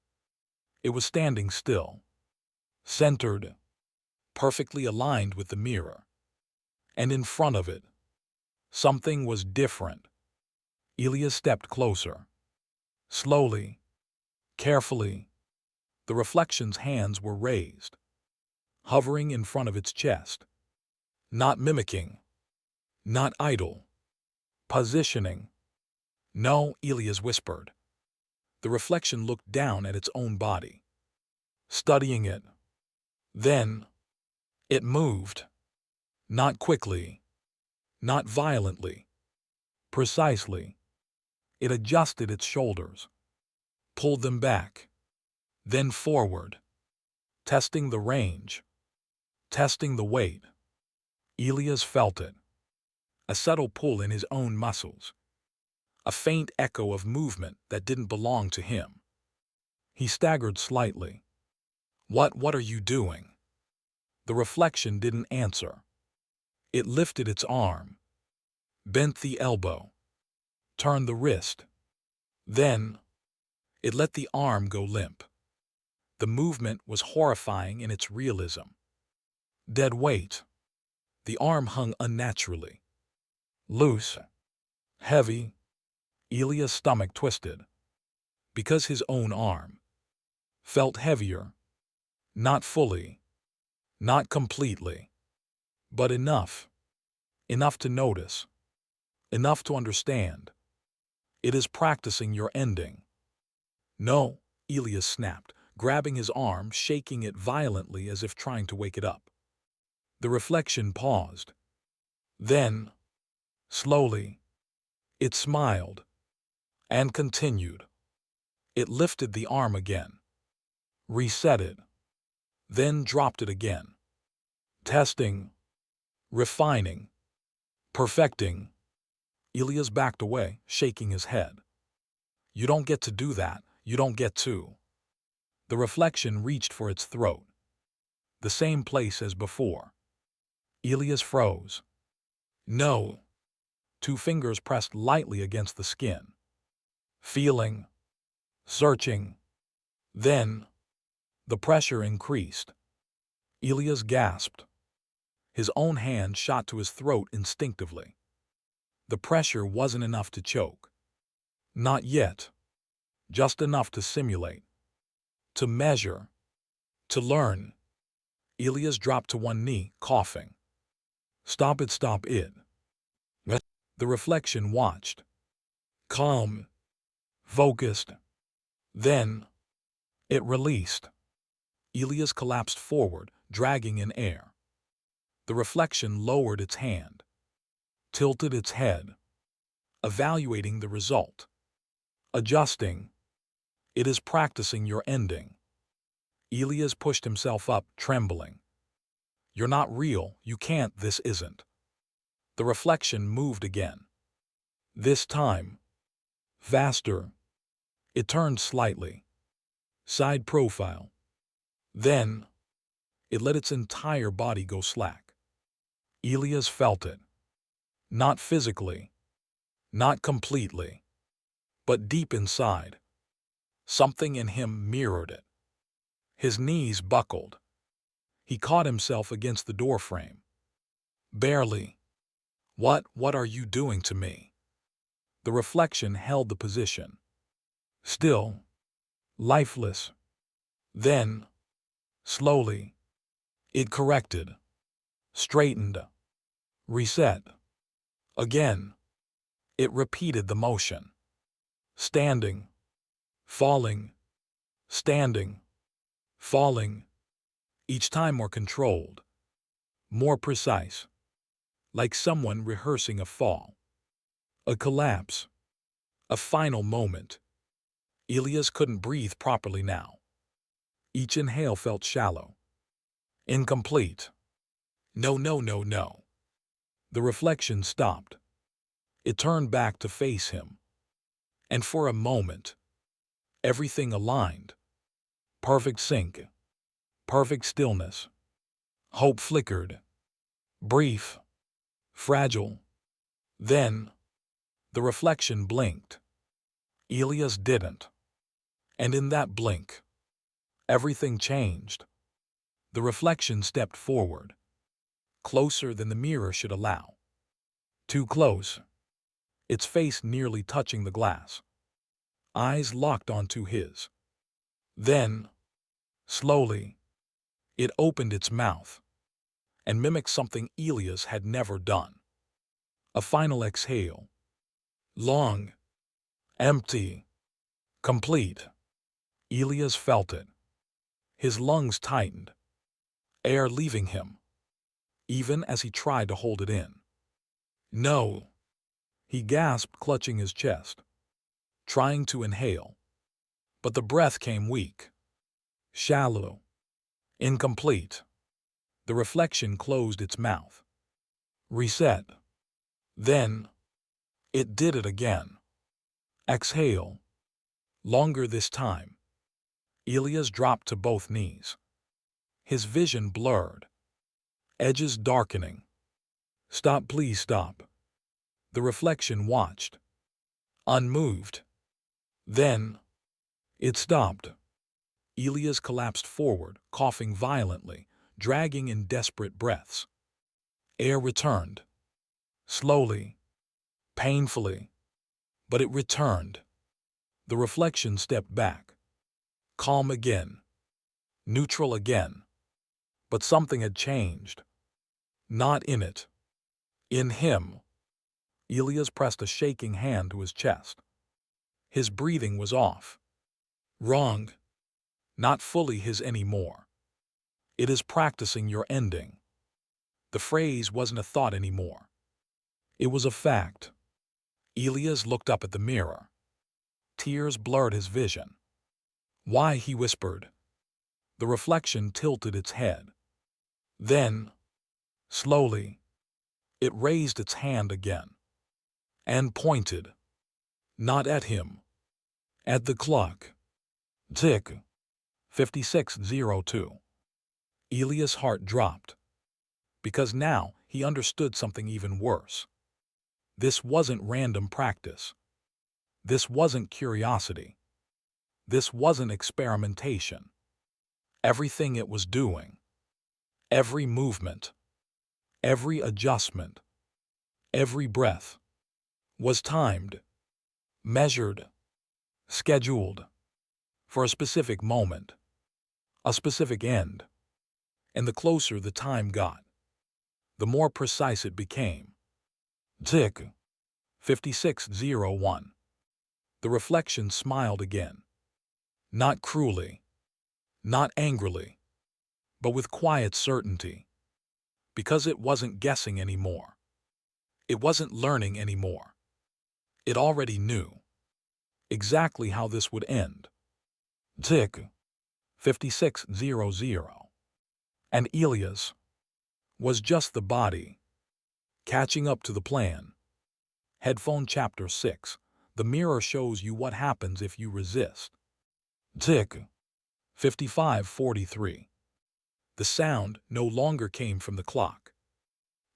It was standing still. Centered. Perfectly aligned with the mirror. And in front of it, something was different. Elias stepped closer. Slowly. Carefully. The reflection's hands were raised, hovering in front of its chest. Not mimicking. Not idle. Positioning. "No," Elias whispered. The reflection looked down at its own body, studying it. Then, it moved. Not quickly. Not violently. Precisely. It adjusted its shoulders, pulled them back, then forward, testing the range, testing the weight. Elias felt it. A subtle pull in his own muscles. A faint echo of movement that didn't belong to him. He staggered slightly. What are you doing?" The reflection didn't answer. It lifted its arm, bent the elbow, turned the wrist. Then, it let the arm go limp. The movement was horrifying in its realism. Dead weight. The arm hung unnaturally. Loose. Heavy. Elias' stomach twisted. Because his own arm felt heavier. Not fully. Not completely. But enough. Enough to notice. Enough to understand. It is practicing your ending. "No," Elias snapped, grabbing his arm, shaking it violently as if trying to wake it up. The reflection paused. Then, slowly, it smiled and continued. It lifted the arm again, reset it, then dropped it again. Testing, refining, perfecting. Elias backed away, shaking his head. You don't get to do that. You don't get to. The reflection reached for its throat. The same place as before. Elias froze. No. Two fingers pressed lightly against the skin. Feeling. Searching. Then, the pressure increased. Elias gasped. His own hand shot to his throat instinctively. The pressure wasn't enough to choke. Not yet. Just enough to simulate. To measure. To learn. Elias dropped to one knee, coughing. Stop it, stop it. The reflection watched. Calm. Focused. Then, it released. Elias collapsed forward, dragging in air. The reflection lowered its hand. Tilted its head. Evaluating the result. Adjusting. It is practicing your ending. Elias pushed himself up, trembling. You're not real, you can't, this isn't. The reflection moved again. This time. Faster. It turned slightly. Side profile. Then, it let its entire body go slack. Elias felt it. Not physically. Not completely. But deep inside. Something in him mirrored it. His knees buckled. He caught himself against the doorframe. Barely. What are you doing to me? The reflection held the position. Still. Lifeless. Then, slowly, it corrected. Straightened. Reset. Again. It repeated the motion. Standing. Falling. Standing. Falling. Each time more controlled. More precise. Like someone rehearsing a fall. A collapse. A final moment. Elias couldn't breathe properly now. Each inhale felt shallow. Incomplete. No, no, no, no. The reflection stopped. It turned back to face him. And for a moment, everything aligned. Perfect sync. Perfect stillness. Hope flickered. Brief. Fragile. Then, the reflection blinked. Elias didn't. And in that blink, everything changed. The reflection stepped forward. Closer than the mirror should allow. Too close. Its face nearly touching the glass. Eyes locked onto his. Then, slowly, it opened its mouth and mimicked something Elias had never done. A final exhale. Long. Empty. Complete. Elias felt it. His lungs tightened. Air leaving him, even as he tried to hold it in. No. He gasped, clutching his chest, trying to inhale. But the breath came weak. Shallow. Incomplete. The reflection closed its mouth. Reset. Then, it did it again. Exhale. Longer this time. Elias dropped to both knees. His vision blurred. Edges darkening. Stop, please stop. The reflection watched. Unmoved. Then, it stopped. Elias collapsed forward, coughing violently, dragging in desperate breaths. Air returned. Slowly. Painfully. But it returned. The reflection stepped back. Calm again. Neutral again. But something had changed. Not in it. In him. Elias pressed a shaking hand to his chest. His breathing was off. Wrong. Not fully his anymore. It is practicing your ending. The phrase wasn't a thought anymore. It was a fact. Elias looked up at the mirror. Tears blurred his vision. Why, he whispered. The reflection tilted its head. Then, slowly, it raised its hand again. and pointed, not at him, at the clock. Tick, 56:02. Elias' heart dropped, because now he understood something even worse. This wasn't random practice. This wasn't curiosity. This wasn't experimentation. Everything it was doing, every movement, every adjustment, every breath, was timed, measured, scheduled, for a specific moment, a specific end. And the closer the time got, the more precise it became. Tick, 56:01. The reflection smiled again. Not cruelly, not angrily, but with quiet certainty. Because it wasn't guessing anymore. It wasn't learning anymore. It already knew exactly how this would end. Tick, 56:00. And Elias was just the body, catching up to the plan. Headphone Chapter 6. The mirror shows you what happens if you resist. Tick, 55:43. The sound no longer came from the clock.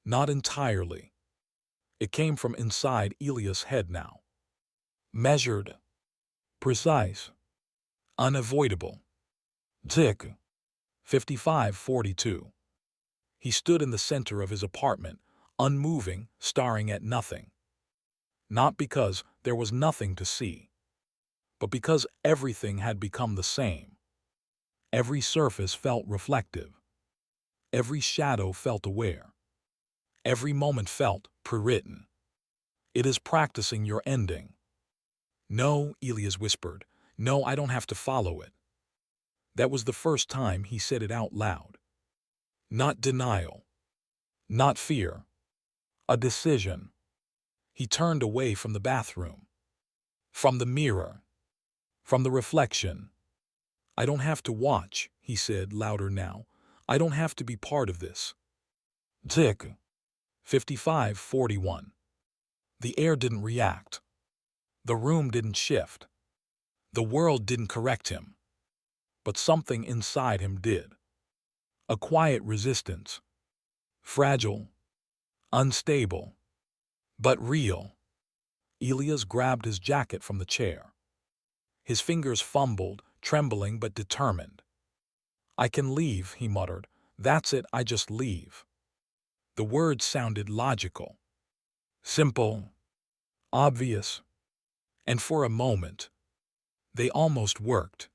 Not entirely. It came from inside Elias' head now. Measured, precise, unavoidable. Tick, 55:42. He stood in the center of his apartment, unmoving, staring at nothing. Not because there was nothing to see, but because everything had become the same. Every surface felt reflective. Every shadow felt aware. Every moment felt pre-written. It is practicing your ending. No, Elias whispered. No, I don't have to follow it. That was the first time he said it out loud. Not denial. Not fear. A decision. He turned away from the bathroom. From the mirror. From the reflection. I don't have to watch, he said louder now. I don't have to be part of this. Tick, 55:41. The air didn't react. The room didn't shift. The world didn't correct him. But something inside him did. A quiet resistance. Fragile. Unstable. But real. Elias grabbed his jacket from the chair. His fingers fumbled, trembling but determined. I can leave, he muttered. That's it, I just leave. The words sounded logical. Simple. Obvious. And for a moment, they almost worked.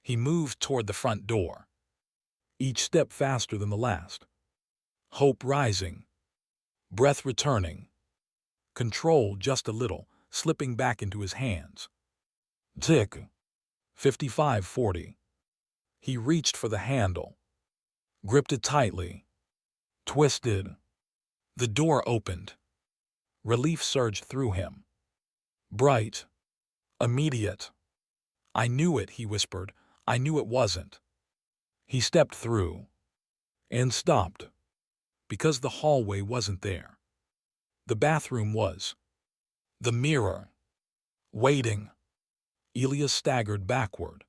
He moved toward the front door. Each step faster than the last. Hope rising. Breath returning. Control just a little, slipping back into his hands. Tick, 55:40. He reached for the handle. Gripped it tightly. Twisted. The door opened. Relief surged through him. Bright. Immediate. I knew it, he whispered. I knew it wasn't. He stepped through. And stopped. Because the hallway wasn't there. The bathroom was. The mirror. Waiting. Elias staggered backward.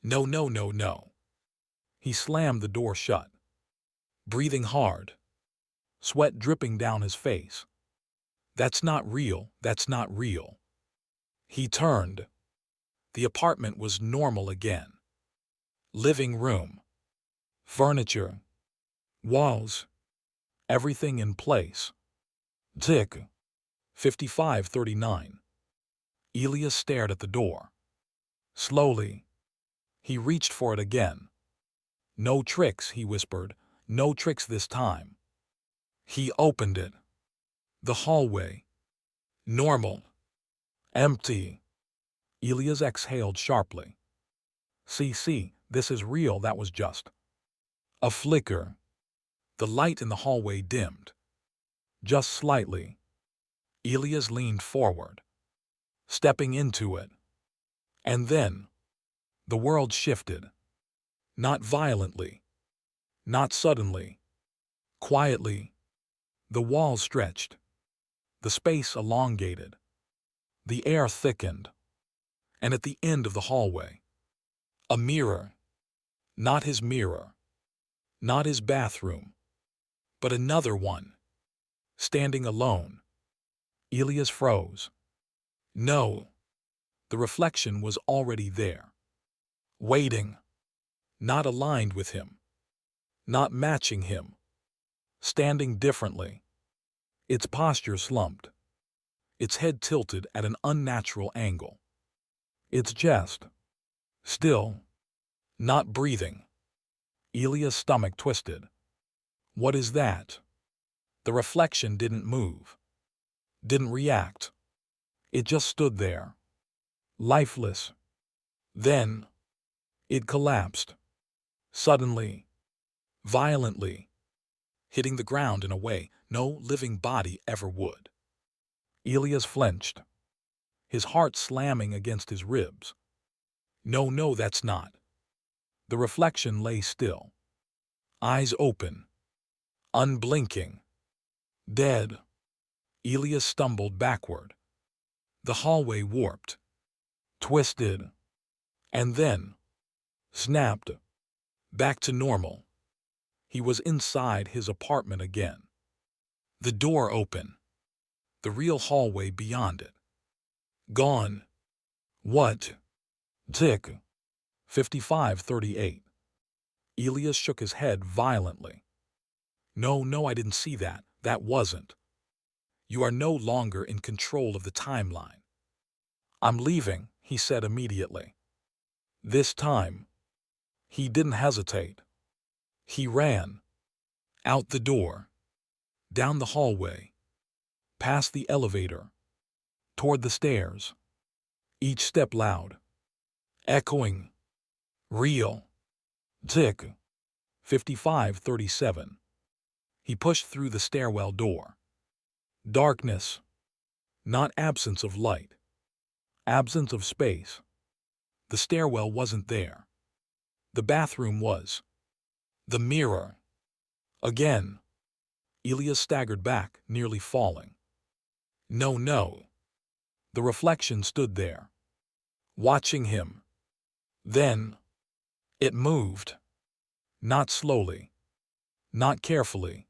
No, no, no, no. He slammed the door shut. Breathing hard. Sweat dripping down his face. That's not real, that's not real. He turned. The apartment was normal again. Living room. Furniture. Walls. Everything in place. Tick, 55:39. Elias stared at the door. Slowly. He reached for it again. No tricks, he whispered. No tricks this time. He opened it. The hallway. Normal. Empty. Elias exhaled sharply. See, this is real. That was just a flicker. The light in the hallway dimmed. Just slightly. Elias leaned forward, stepping into it. And then, the world shifted. Not violently. Not suddenly. Quietly. The walls stretched. The space elongated. The air thickened. And at the end of the hallway, a mirror. Not his mirror. Not his bathroom. But another one. Standing alone. Elias froze. No. The reflection was already there. Waiting. Not aligned with him. Not matching him. Standing differently. Its posture slumped. Its head tilted at an unnatural angle. Its chest. Still. Not breathing. Elias' stomach twisted. What is that? The reflection didn't move. Didn't react. It just stood there. Lifeless. Then, it collapsed. Suddenly. Violently. Hitting the ground in a way no living body ever would. Elias flinched. His heart slamming against his ribs. No, that's not. The reflection lay still. Eyes open. Unblinking. Dead. Elias stumbled backward. The hallway warped. Twisted. And then snapped. Back to normal. He was inside his apartment again. The door open. The real hallway beyond it. Gone. What? Tick. 55:38. Elias shook his head violently. No, I didn't see that. That wasn't. You are no longer in control of the timeline. I'm leaving, he said immediately. This time, he didn't hesitate. He ran. Out the door. Down the hallway. Past the elevator. Toward the stairs. Each step loud. Echoing. Real. Tick. 55:37. He pushed through the stairwell door. Darkness. Not absence of light. Absence of space. The stairwell wasn't there. The bathroom was. The mirror. Again. Elias staggered back, nearly falling. No. The reflection stood there. Watching him. Then. It moved. Not slowly. Not carefully.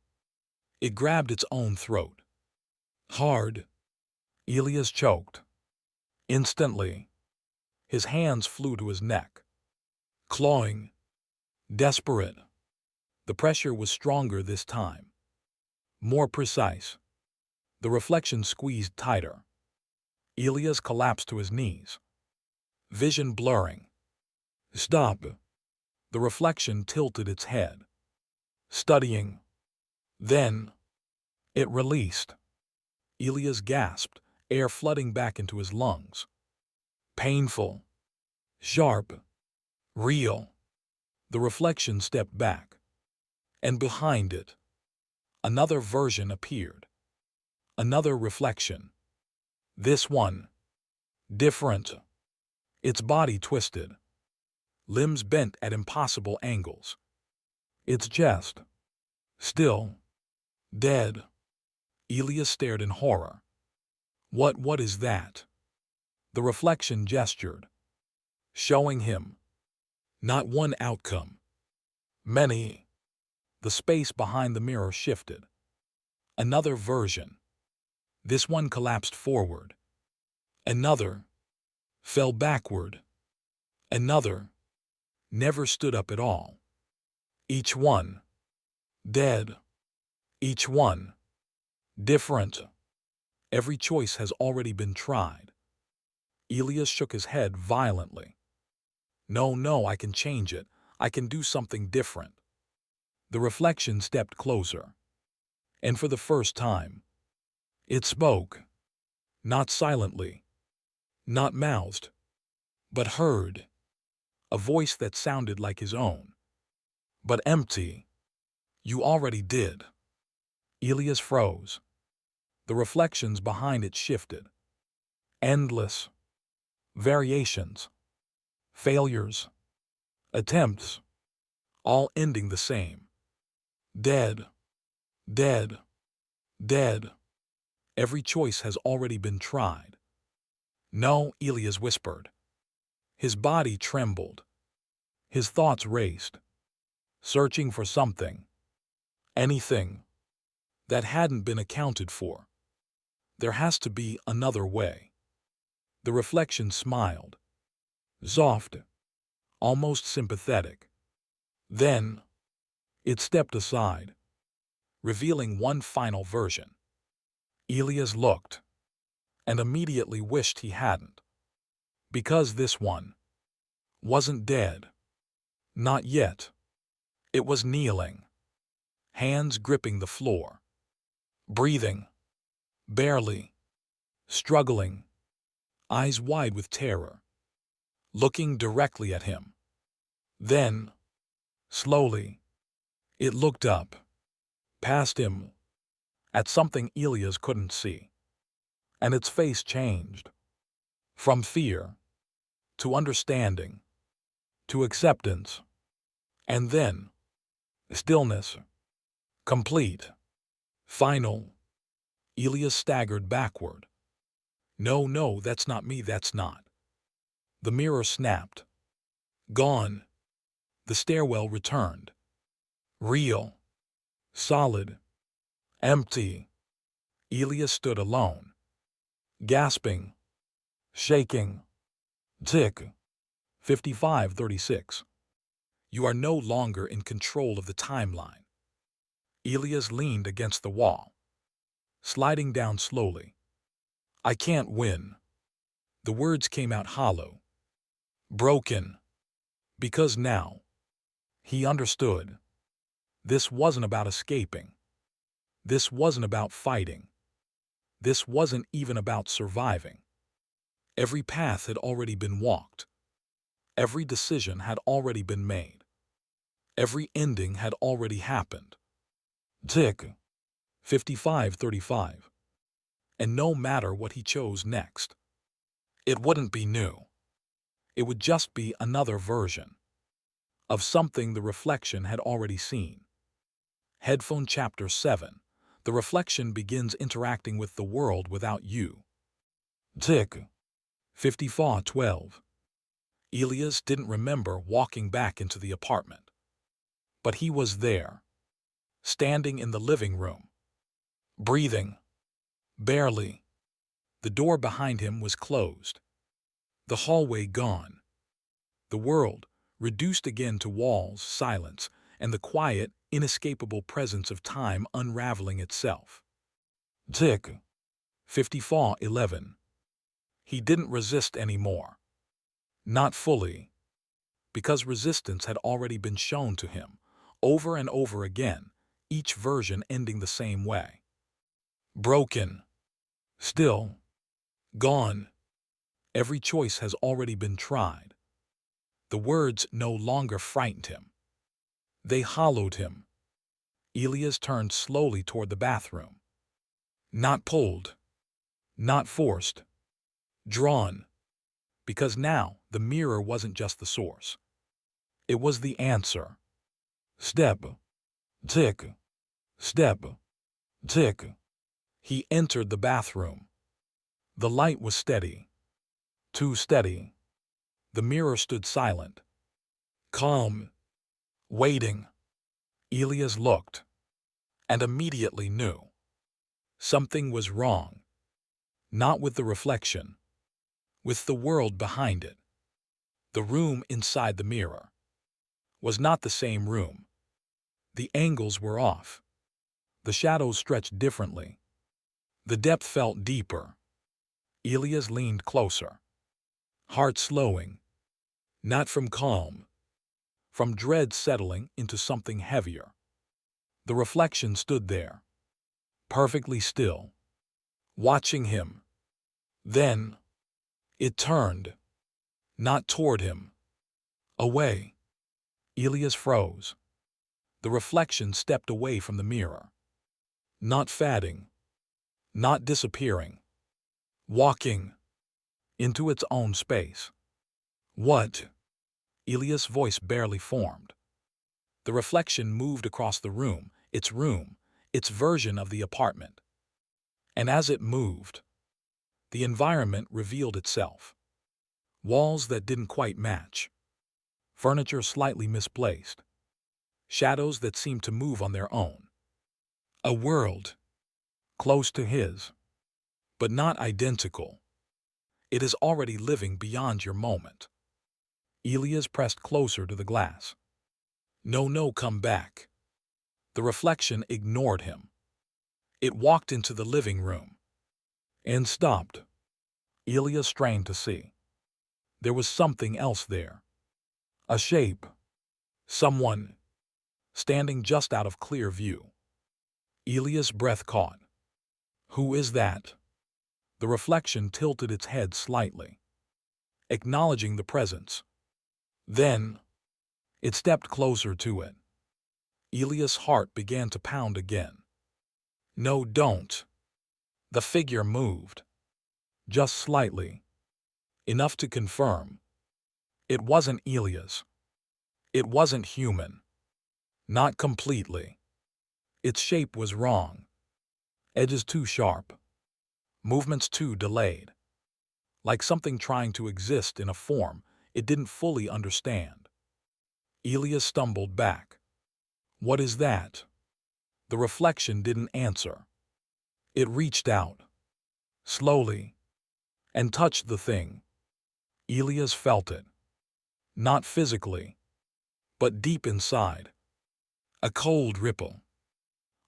It grabbed its own throat. Hard. Elias choked. Instantly. His hands flew to his neck. Clawing. Desperate. The pressure was stronger this time. More precise. The reflection squeezed tighter. Elias collapsed to his knees. Vision blurring. Stop. The reflection tilted its head. Studying. Then. It released. Elias gasped, air flooding back into his lungs. Painful. Sharp. Real. The reflection stepped back. And behind it, another version appeared. Another reflection. This one. Different. Its body twisted. Limbs bent at impossible angles. Its chest. Still. Dead. Elias stared in horror. What is that? The reflection gestured. Showing him. Not one outcome. Many. The space behind the mirror shifted. Another version. This one collapsed forward. Another. Fell backward. Another. Never stood up at all. Each one. Dead. Each one. Different. Every choice has already been tried. Elias shook his head violently. No, I can change it. I can do something different. The reflection stepped closer. And for the first time, it spoke. Not silently. Not mouthed. But heard. A voice that sounded like his own. But empty. You already did. Elias froze. The reflections behind it shifted. Endless. Variations. Failures. Attempts. All ending the same. Dead. Dead. Dead. Every choice has already been tried. No, Elias whispered. His body trembled. His thoughts raced, searching for something, anything, that hadn't been accounted for. There has to be another way. The reflection smiled, soft, almost sympathetic. Then, it stepped aside, revealing one final version. Elias looked, and immediately wished he hadn't. Because this one wasn't dead. Not yet. It was kneeling, hands gripping the floor, breathing, barely, struggling, eyes wide with terror, looking directly at him. Then, slowly, it looked up, past him, at something Elias couldn't see. And its face changed. From fear, to understanding, to acceptance, and then, stillness. Complete. Final. Elias staggered backward. No, no, that's not me, that's not. The mirror snapped. Gone. The stairwell returned. Real. Solid. Empty. Elias stood alone, gasping, shaking. Tick. 55:36. You are no longer in control of the timeline. Elias leaned against the wall, sliding down slowly. I can't win. The words came out hollow, broken, because now he understood. This wasn't about escaping. This wasn't about fighting. This wasn't even about surviving. Every path had already been walked. Every decision had already been made. Every ending had already happened. Tick. 55:35. And no matter what he chose next, it wouldn't be new. It would just be another version of something the reflection had already seen. Headphone Chapter 7. The reflection begins interacting with the world without you. Tick. 54:12. Elias didn't remember walking back into the apartment. But he was there, standing in the living room, breathing, barely. The door behind him was closed, the hallway gone, the world reduced again to walls, silence, and the quiet, inescapable presence of time unraveling itself. Tick. 54:11. He didn't resist anymore. Not fully, because resistance had already been shown to him, over and over again, each version ending the same way. Broken. Still. Gone. Every choice has already been tried. The words no longer frightened him. They hollowed him. Elias turned slowly toward the bathroom. Not pulled. Not forced. Drawn. Because now the mirror wasn't just the source. It was the answer. Step. Tick. Step. Tick. He entered the bathroom. The light was steady. Too steady. The mirror stood silent. Calm. Waiting. Elias looked, and immediately knew. Something was wrong. Not with the reflection. With the world behind it. The room inside the mirror was not the same room. The angles were off. The shadows stretched differently. The depth felt deeper. Elias leaned closer, heart slowing, not from calm, from dread settling into something heavier. The reflection stood there, perfectly still, watching him. Then, it turned, not toward him, away. Elias froze. The reflection stepped away from the mirror, not fading, not disappearing, walking into its own space. What? Elias' voice barely formed. The reflection moved across the room, its version of the apartment. And as it moved, the environment revealed itself. Walls that didn't quite match, furniture slightly misplaced, shadows that seemed to move on their own. A world close to his, but not identical. It is already living beyond your moment. Elias pressed closer to the glass. No, no, come back. The reflection ignored him. It walked into the living room and stopped. Elias strained to see. There was something else there. A shape. Someone standing just out of clear view. Elias' breath caught. Who is that? The reflection tilted its head slightly, acknowledging the presence. Then, it stepped closer to it. Elias' heart began to pound again. No, don't. The figure moved. Just slightly. Enough to confirm. It wasn't Elias. It wasn't human. Not completely. Its shape was wrong. Edges too sharp. Movements too delayed. Like something trying to exist in a form it didn't fully understand. Elias stumbled back. What is that? The reflection didn't answer. It reached out, slowly, and touched the thing. Elias felt it. Not physically, but deep inside. A cold ripple,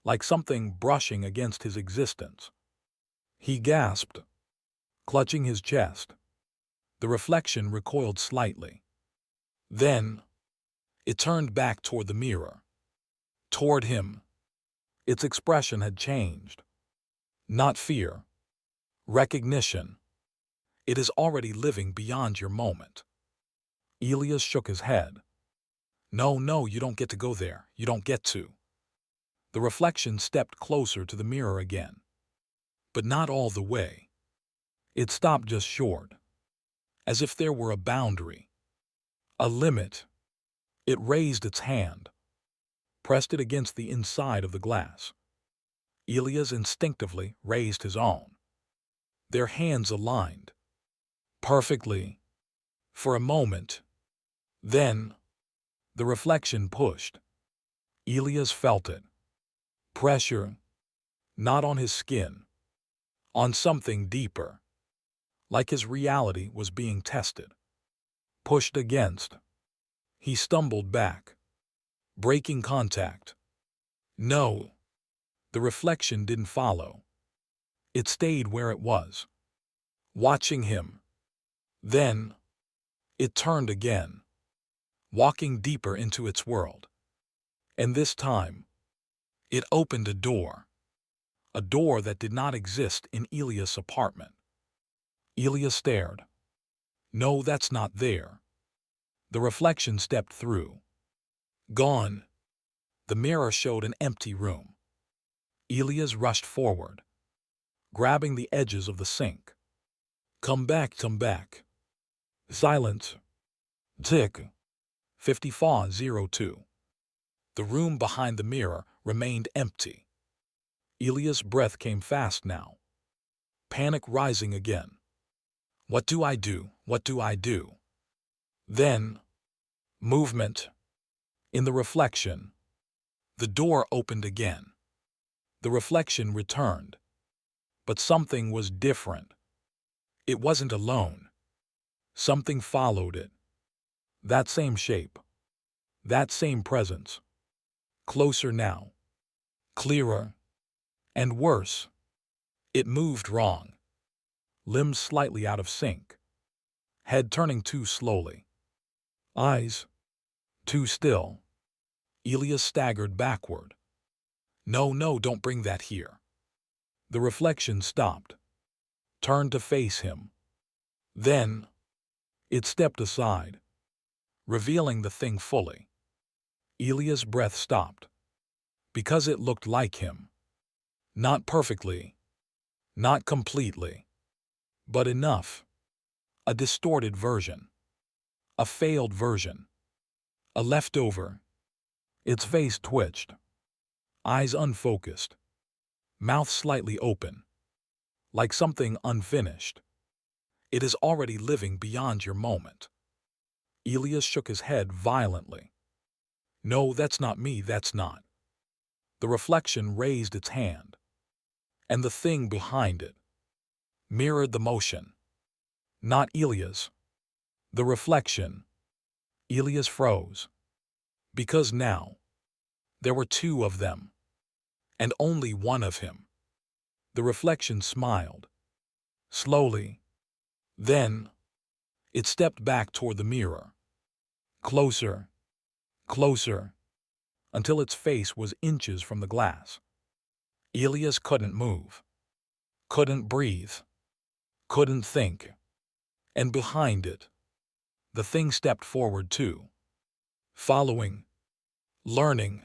like something brushing against his existence. He gasped, clutching his chest. The reflection recoiled slightly. Then, it turned back toward the mirror. Toward him. Its expression had changed. Not fear. Recognition. It is already living beyond your moment. Elias shook his head. No, no, you don't get to go there. You don't get to. The reflection stepped closer to the mirror again. But not all the way. It stopped just short. As if there were a boundary. A limit. It raised its hand, pressed it against the inside of the glass. Elias instinctively raised his own. Their hands aligned. Perfectly. For a moment. Then, the reflection pushed. Elias felt it. Pressure. Not on his skin. On something deeper. Like his reality was being tested. Pushed against. He stumbled back, breaking contact. No. The reflection didn't follow. It stayed where it was, watching him. Then, it turned again, walking deeper into its world. And this time, it opened a door that did not exist in Elias' apartment. Elias stared. No, that's not there. The reflection stepped through. Gone. The mirror showed an empty room. Elias rushed forward, grabbing the edges of the sink. Come back, come back. Silence. Tick. 5402. The room behind the mirror remained empty. Elias' breath came fast now. Panic rising again. What do I do? What do I do? Then, movement. In the reflection, the door opened again. The reflection returned. But something was different. It wasn't alone. Something followed it. That same shape. That same presence. Closer now. Clearer. And worse. It moved wrong. Limbs slightly out of sync. Head turning too slowly. Eyes too still. Elias staggered backward. No, no, don't bring that here. The reflection stopped, turned to face him. Then, it stepped aside, revealing the thing fully. Elias' breath stopped, because it looked like him. Not perfectly, not completely, but enough. A distorted version. A failed version. A leftover. Its face twitched. Eyes unfocused. Mouth slightly open. like something unfinished. It is already living beyond your moment. Elias shook his head violently. No, that's not me, that's not. The reflection raised its hand, and the thing behind it mirrored the motion. Not Elias. The reflection. Elias froze. Because now, there were two of them, and only one of him. The reflection smiled. Slowly. Then, it stepped back toward the mirror. Closer. Closer. Until its face was inches from the glass. Elias couldn't move. Couldn't breathe. Couldn't think. And behind it, the thing stepped forward too. Following. Learning.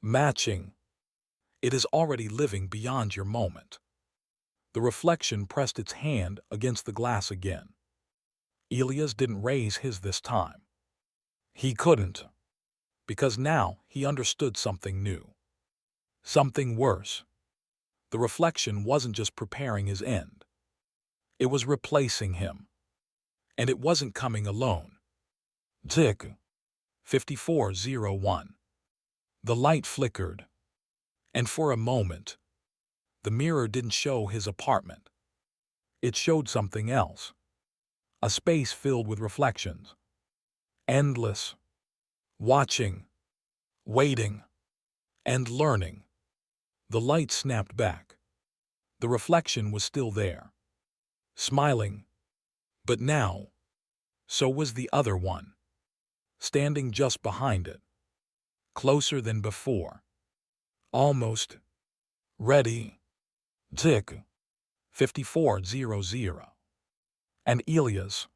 Matching. It is already living beyond your moment. The reflection pressed its hand against the glass again. Elias didn't raise his this time. He couldn't. Because now he understood something new. Something worse. The reflection wasn't just preparing his end. It was replacing him. And it wasn't coming alone. Tick. 5401. The light flickered. And for a moment, the mirror didn't show his apartment. It showed something else. A space filled with reflections. Endless. Watching. Waiting. And learning. The light snapped back. The reflection was still there. Smiling. But now, so was the other one. Standing just behind it. Closer than before. Almost. Ready. Tick. 5400. And Elias,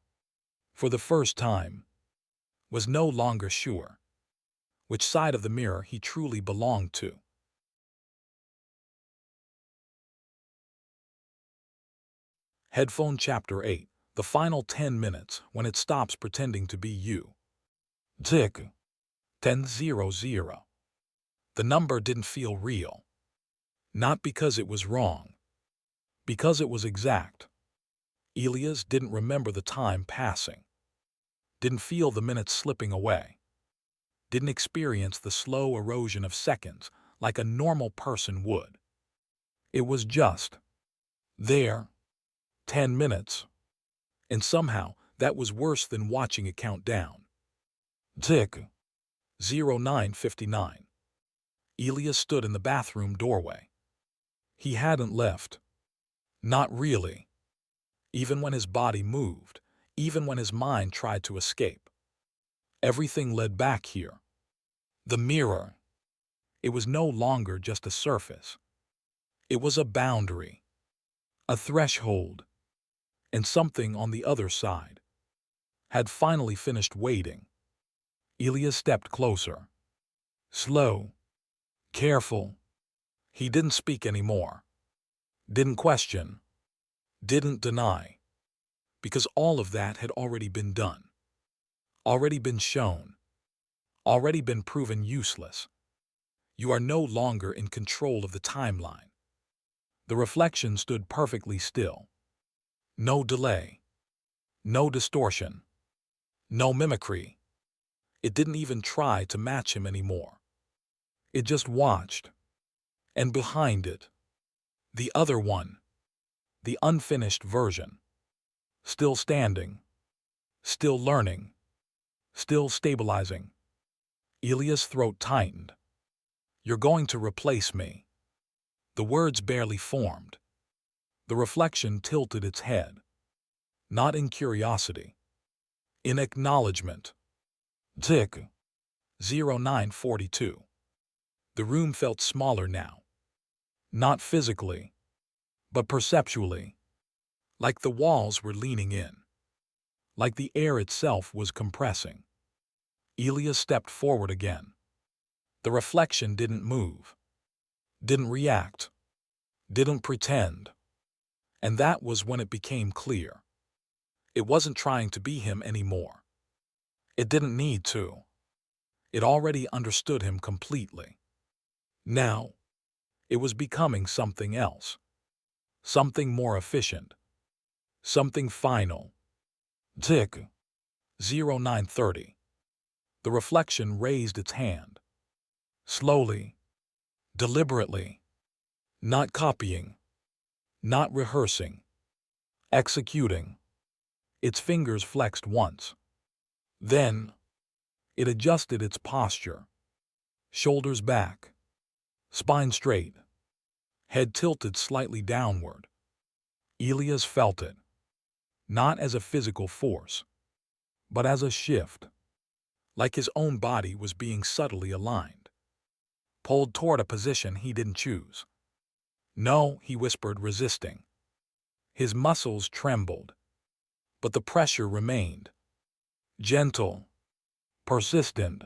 for the first time, was no longer sure which side of the mirror he truly belonged to. Headphone Chapter 8. The final 10 minutes when it stops pretending to be you. Tick. 1000. The number didn't feel real. Not because it was wrong. Because it was exact. Elias didn't remember the time passing. Didn't feel the minutes slipping away. Didn't experience the slow erosion of seconds like a normal person would. It was just there. 10 minutes. And somehow that was worse than watching it count down. Tick. 0959. Elias stood in the bathroom doorway. He hadn't left. Not really. Even when his body moved, even when his mind tried to escape. Everything led back here. The mirror. It was no longer just a surface. It was a boundary. A threshold. And something on the other side had finally finished waiting. Elias stepped closer. Slow. Careful. He didn't speak anymore. Didn't question. Didn't deny. Because all of that had already been done. Already been shown. Already been proven useless. You are no longer in control of the timeline. The reflection stood perfectly still. No delay. No distortion. No mimicry. It didn't even try to match him anymore. It just watched. And behind it, the other one. The unfinished version. Still standing. Still learning. Still stabilizing. Elias' throat tightened. You're going to replace me. The words barely formed. The reflection tilted its head. Not in curiosity. In acknowledgement. Tick. 0942. The room felt smaller now. Not physically, but perceptually. Like the walls were leaning in. Like the air itself was compressing. Elias stepped forward again. The reflection didn't move. Didn't react. Didn't pretend. And that was when it became clear. It wasn't trying to be him anymore. It didn't need to. It already understood him completely. Now, it was becoming something else. something more efficient, something final. Tick. 0930. The reflection raised its hand. Slowly, deliberately, not copying, not rehearsing, executing. Its fingers flexed once. Then, it adjusted its posture. Shoulders back, spine straight, head tilted slightly downward. Elias felt it, not as a physical force, but as a shift, like his own body was being subtly aligned, pulled toward a position he didn't choose. No, he whispered, resisting. His muscles trembled, but the pressure remained. Gentle, persistent,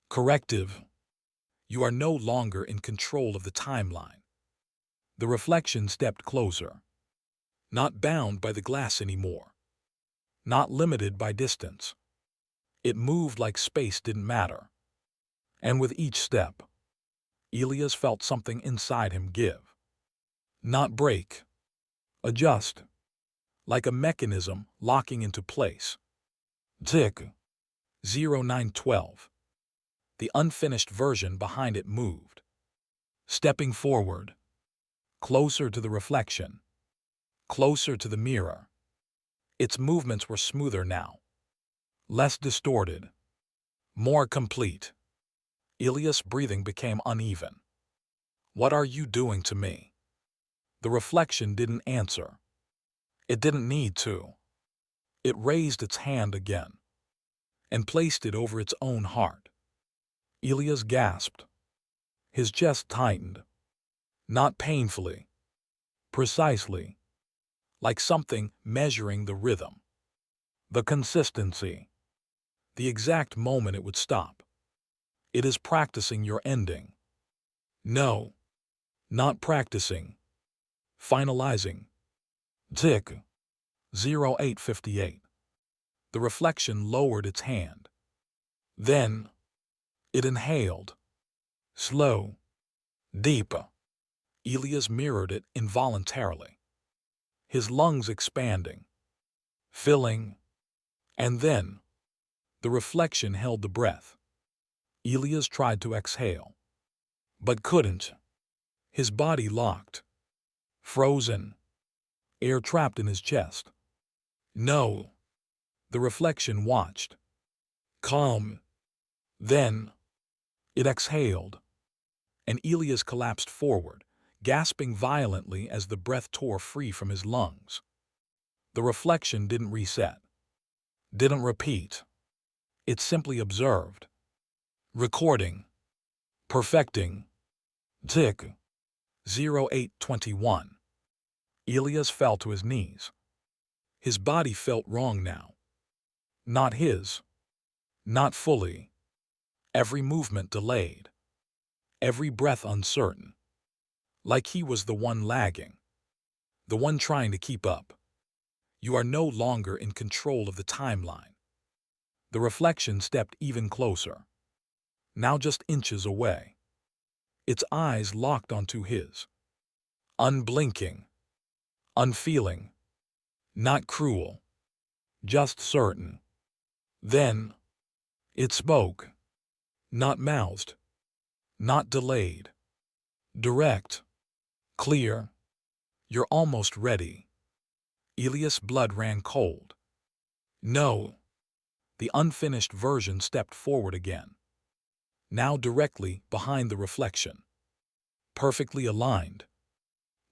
corrective. You are no longer in control of the timeline. The reflection stepped closer, not bound by the glass anymore, not limited by distance. It moved like space didn't matter. And with each step, Elias felt something inside him give. Not break, adjust, like a mechanism locking into place. Tick. 0912. The unfinished version behind it moved, stepping forward, closer to the reflection, closer to the mirror. Its movements were smoother now, less distorted, more complete. Elias' breathing became uneven. What are you doing to me? The reflection didn't answer. It didn't need to. It raised its hand again and placed it over its own heart. Elias gasped. His chest tightened, not painfully, precisely, like something measuring the rhythm, the consistency, the exact moment it would stop. It is practicing your ending. No, not practicing, finalizing. Tick. 0858. The reflection lowered its hand. Then, it inhaled. Slow, deep. Elias mirrored it involuntarily, his lungs expanding, filling, and then, the reflection held the breath. Elias tried to exhale, but couldn't. His body locked, frozen, air trapped in his chest. No. The reflection watched, calm. Then, it exhaled, and Elias collapsed forward, gasping violently as the breath tore free from his lungs. The reflection didn't reset, didn't repeat. It simply observed, recording, perfecting. Tick. 0821. Elias fell to his knees. His body felt wrong now. Not his. Not fully. Every movement delayed. Every breath uncertain. Like he was the one lagging. The one trying to keep up. You are no longer in control of the timeline. The reflection stepped even closer. Now just inches away. Its eyes locked onto his. Unblinking. Unfeeling. Not cruel. Just certain. Then, it spoke. Not mouthed. Not delayed. Direct. Clear. You're almost ready. Elias' blood ran cold. No. The unfinished version stepped forward again. Now directly behind the reflection. Perfectly aligned.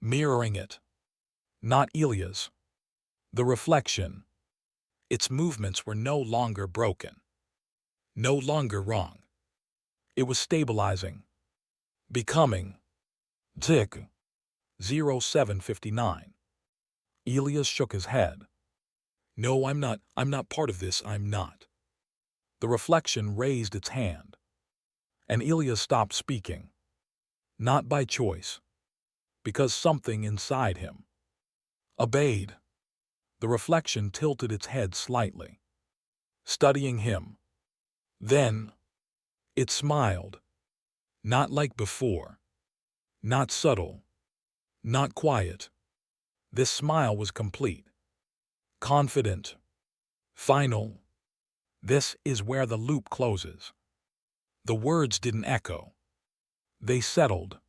Mirroring it. Not Elias. The reflection. Its movements were no longer broken. No longer wrong. It was stabilizing. Becoming. Tick. 0759. Elias shook his head. No, I'm not part of this, I'm not. The reflection raised its hand, and Elias stopped speaking. Not by choice, because something inside him obeyed. The reflection tilted its head slightly, studying him. Then, it smiled. Not like before. Not subtle. Not quiet. This smile was complete, confident, final. This is where the loop closes. The words didn't echo. They settled,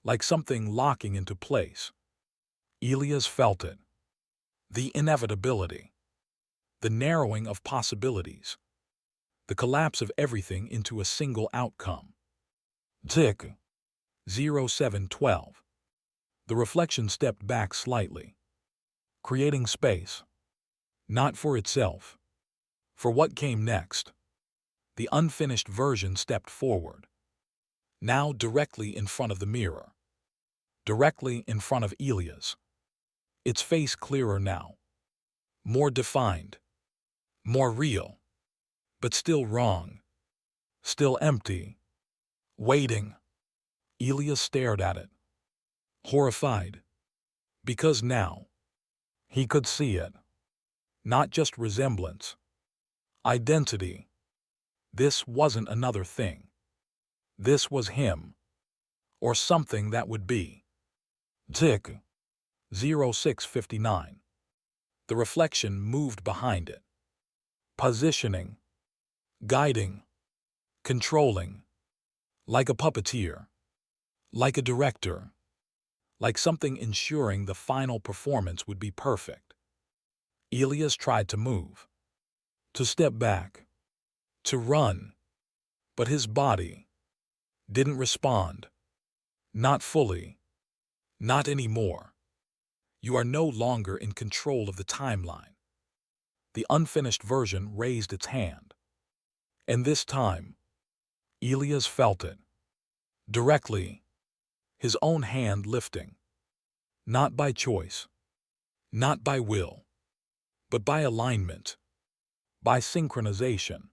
like something locking into place. Elias felt it. The inevitability. The narrowing of possibilities. The collapse of everything into a single outcome. Tick. 0712. The reflection stepped back slightly, creating space. Not for itself. For what came next. The unfinished version stepped forward. Now directly in front of the mirror. Directly in front of Elias. Its face clearer now. More defined. More real. But still wrong. Still empty. Waiting. Elias stared at it. Horrified. Because now, he could see it. Not just resemblance. Identity. This wasn't another thing. This was him. Or something that would be. Tick. 0659. The reflection moved behind it. Positioning. Guiding. Controlling. Like a puppeteer. Like a director. Like something ensuring the final performance would be perfect. Elias tried to move. To step back. To run. But his body didn't respond. Not fully. Not anymore. You are no longer in control of the timeline. The unfinished version raised its hand. And this time, Elias felt it. Directly. His own hand lifting. Not by choice. Not by will. But by alignment. By synchronization.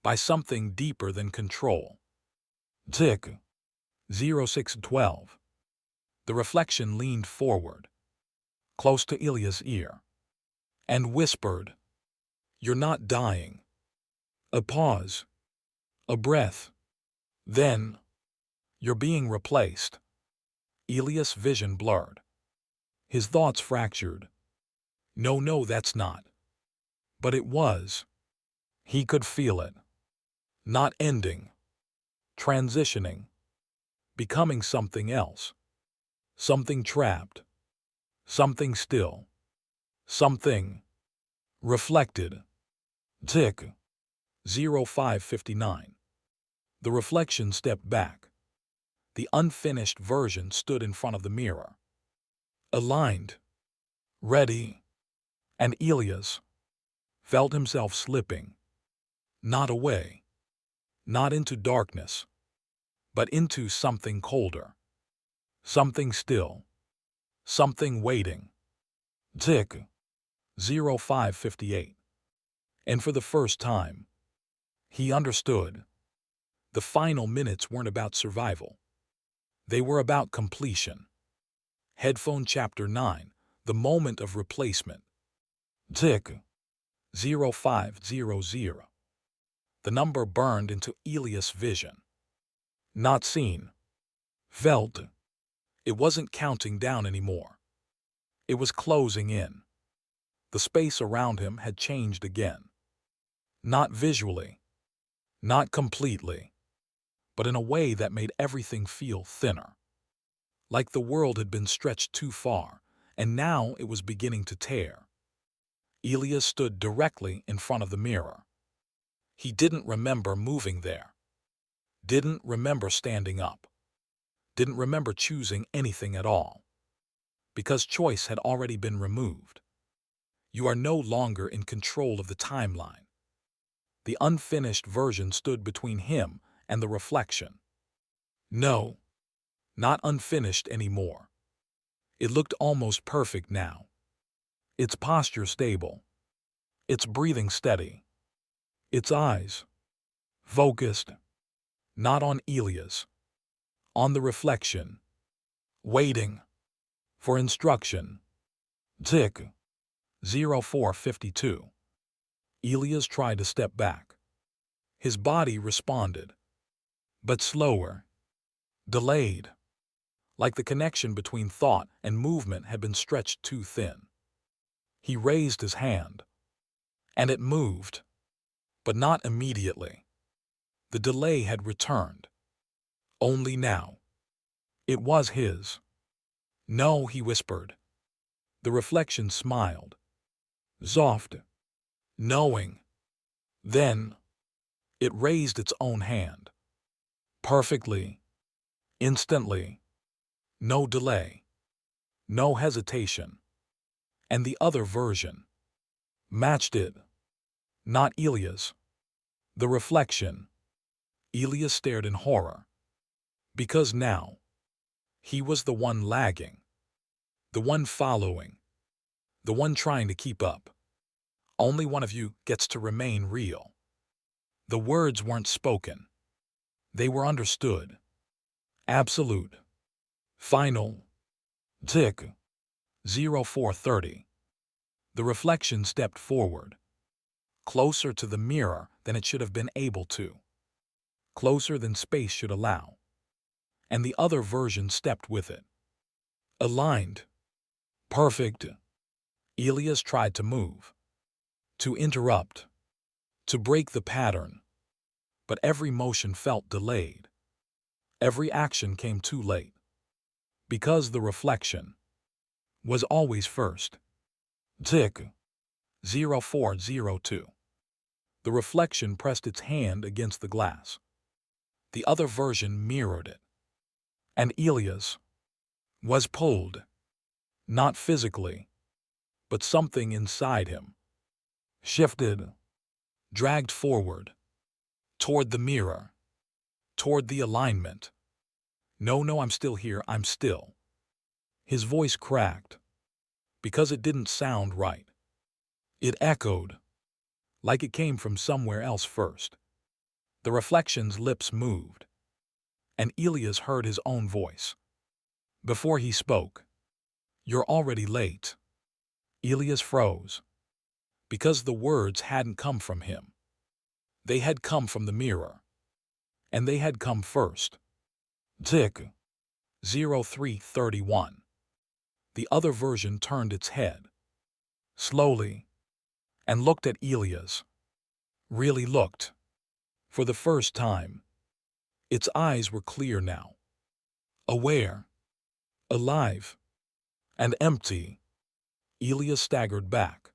By something deeper than control. Tick. 0612. The reflection leaned forward, close to Elias' ear, and whispered, "You're not dying." A pause. A breath. Then, "You're being replaced." Elias' vision blurred. His thoughts fractured. No, that's not. But it was. He could feel it. Not ending. Transitioning. Becoming something else. Something trapped. Something still. Something reflected. Tick. 0559. The reflection stepped back. The unfinished version stood in front of the mirror. Aligned. Ready. And Elias felt himself slipping. Not away. Not into darkness. But into something colder. Something still. Something waiting. Tick. 0558. And for the first time, he understood. The final minutes weren't about survival. They were about completion. Headphone Chapter 9, The Moment of Replacement. Tick. 0500. The number burned into Elias' vision. Not seen. Felt. It wasn't counting down anymore. It was closing in. The space around him had changed again. Not visually. Not completely. But in a way that made everything feel thinner. Like the world had been stretched too far, and now it was beginning to tear. Elias stood directly in front of the mirror. He didn't remember moving there. Didn't remember standing up. Didn't remember choosing anything at all. Because choice had already been removed. You are no longer in control of the timeline. The unfinished version stood between him and the reflection. No, not unfinished anymore. It looked almost perfect now. Its posture stable. Its breathing steady. Its eyes focused. Not on Elias. On the reflection. Waiting. For instruction. Tick. 0452. Elias tried to step back. His body responded. But slower. Delayed. like the connection between thought and movement had been stretched too thin. He raised his hand, and it moved, but not immediately. The delay had returned. Only now. It was his. "No," he whispered. The reflection smiled. Soft. Knowing. Then, it raised its own hand. Perfectly. Instantly. No delay. No hesitation. And the other version matched it. Not Elias. The reflection. Elias stared in horror. Because now, he was the one lagging. The one following. The one trying to keep up. Only one of you gets to remain real. The words weren't spoken. They were understood. Absolute. Final. Tick. 0430. The reflection stepped forward. Closer to the mirror than it should have been able to. Closer than space should allow. And the other version stepped with it. Aligned. Perfect. Elias tried to move. To interrupt. To break the pattern. But every motion felt delayed. Every action came too late. Because the reflection was always first. Tick. 0402. The reflection pressed its hand against the glass. The other version mirrored it. And Elias was pulled. Not physically, but something inside him. Shifted. Dragged forward. Toward the mirror. Toward the alignment. No, I'm still here, I'm still. His voice cracked. Because it didn't sound right. It echoed. Like it came from somewhere else first. The reflection's lips moved. And Elias heard his own voice. Before he spoke. "You're already late." Elias froze. Because the words hadn't come from him. They had come from the mirror. And they had come first. Tick. 0331. The other version turned its head. Slowly. And looked at Elias. Really looked. For the first time. Its eyes were clear now. Aware. Alive. And empty. Elias staggered back.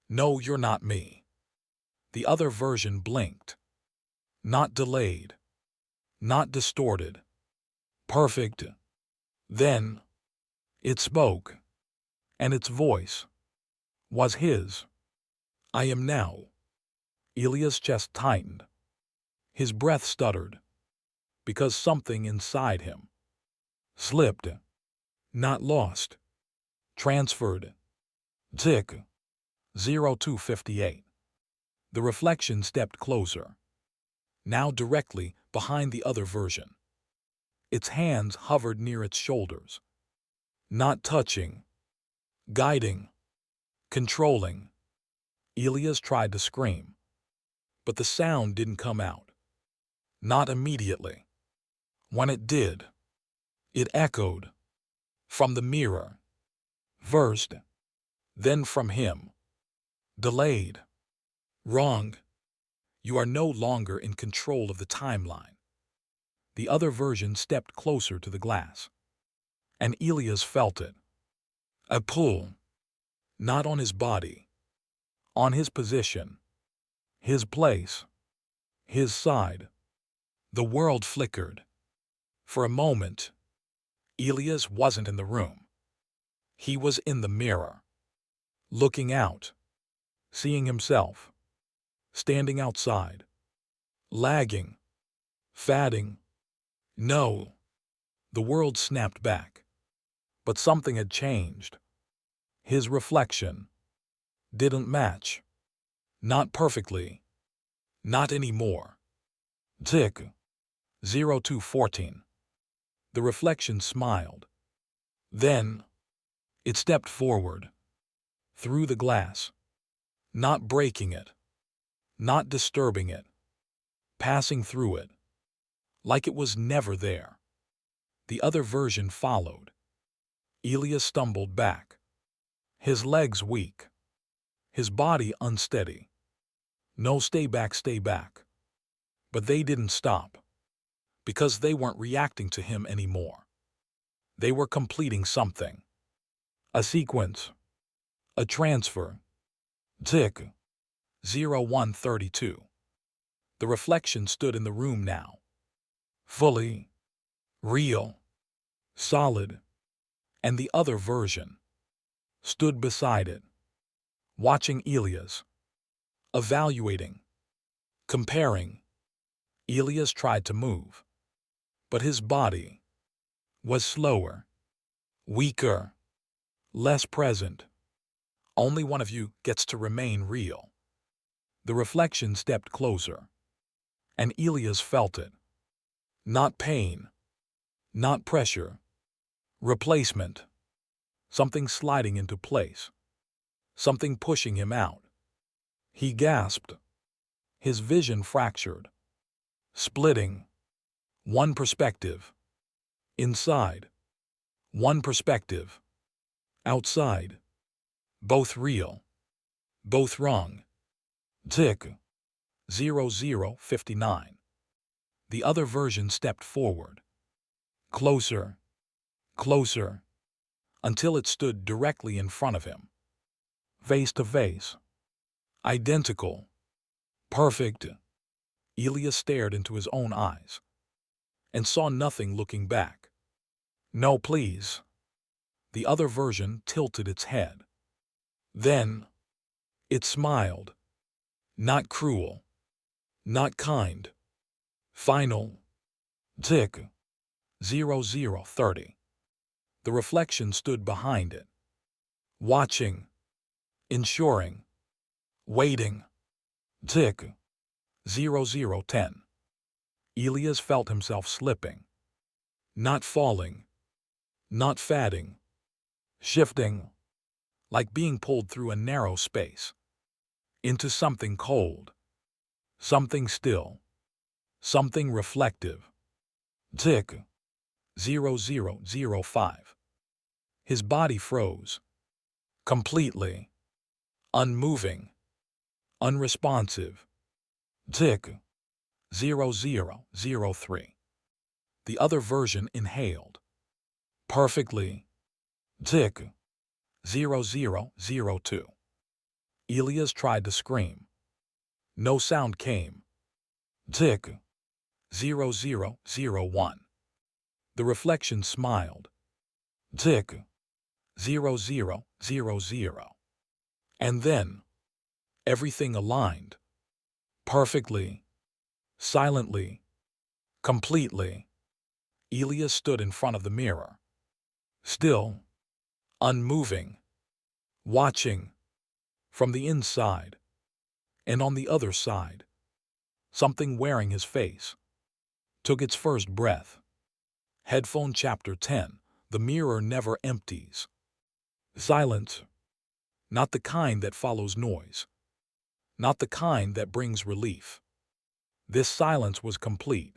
"No, you're not me." The other version blinked. Not delayed. Not distorted. Perfect. Then, it spoke. And its voice was his. "I am now." Elias' chest tightened. His breath stuttered. Because something inside him slipped. Not lost. Transferred. Tick. 0258. The reflection stepped closer. Now directly behind the other version. Its hands hovered near its shoulders. Not touching. Guiding. Controlling. Elias tried to scream. But the sound didn't come out. Not immediately. When it did, it echoed. From the mirror. First. Then from him. Delayed. Wrong. You are no longer in control of the timeline. The other version stepped closer to the glass. And Elias felt it. A pull. Not on his body. On his position. His place. His side. The world flickered. For a moment, Elias wasn't in the room. He was in the mirror. Looking out. Seeing himself. Standing outside. Lagging. Fading. No. The world snapped back. But something had changed. His reflection didn't match. Not perfectly. Not anymore. Tick. 0214. The reflection smiled. Then, it stepped forward. Through the glass. Not breaking it. Not disturbing it. Passing through it. Like it was never there. The other version followed. Elias stumbled back, his legs weak, his body unsteady. No, stay back, stay back. But they didn't stop, because they weren't reacting to him anymore. They were completing something. A sequence. A transfer. Tick. 0132. The reflection stood in the room now. Fully. Real. Solid. And the other version stood beside it, watching Elias, evaluating, comparing. Elias tried to move, but his body was slower, weaker, less present. Only one of you gets to remain real. The reflection stepped closer, and Elias felt it. Not pain, not pressure, replacement. Something sliding into place, something pushing him out. He gasped, his vision fractured, splitting. One perspective inside, one perspective outside. Both real, both wrong. Tick. 0059. The other version stepped forward, closer, closer, until it stood directly in front of him, face to face. Identical. Perfect. Elias stared into his own eyes and saw nothing looking back. No, please. The other version tilted its head. Then it smiled. Not cruel. Not kind. Final. Tick. 0030. The reflection stood behind it, watching, ensuring, waiting. Tick. 0010. Elias felt himself slipping, not falling, not fading, shifting, like being pulled through a narrow space, into something cold, something still, something reflective. Tick. 0005. His body froze, completely, unmoving, unresponsive. Tick. 0003. The other version inhaled, perfectly. Tick. 0002. Elias tried to scream. No sound came. Tick. 0001. The reflection smiled. Tick. 0000. And then, everything aligned. Perfectly. Silently. Completely. Elias stood in front of the mirror. Still. Unmoving. Watching. From the inside. And on the other side, something wearing his face took its first breath. Headphone Chapter 10. The mirror never empties. Silence. Not the kind that follows noise. Not the kind that brings relief. This silence was complete.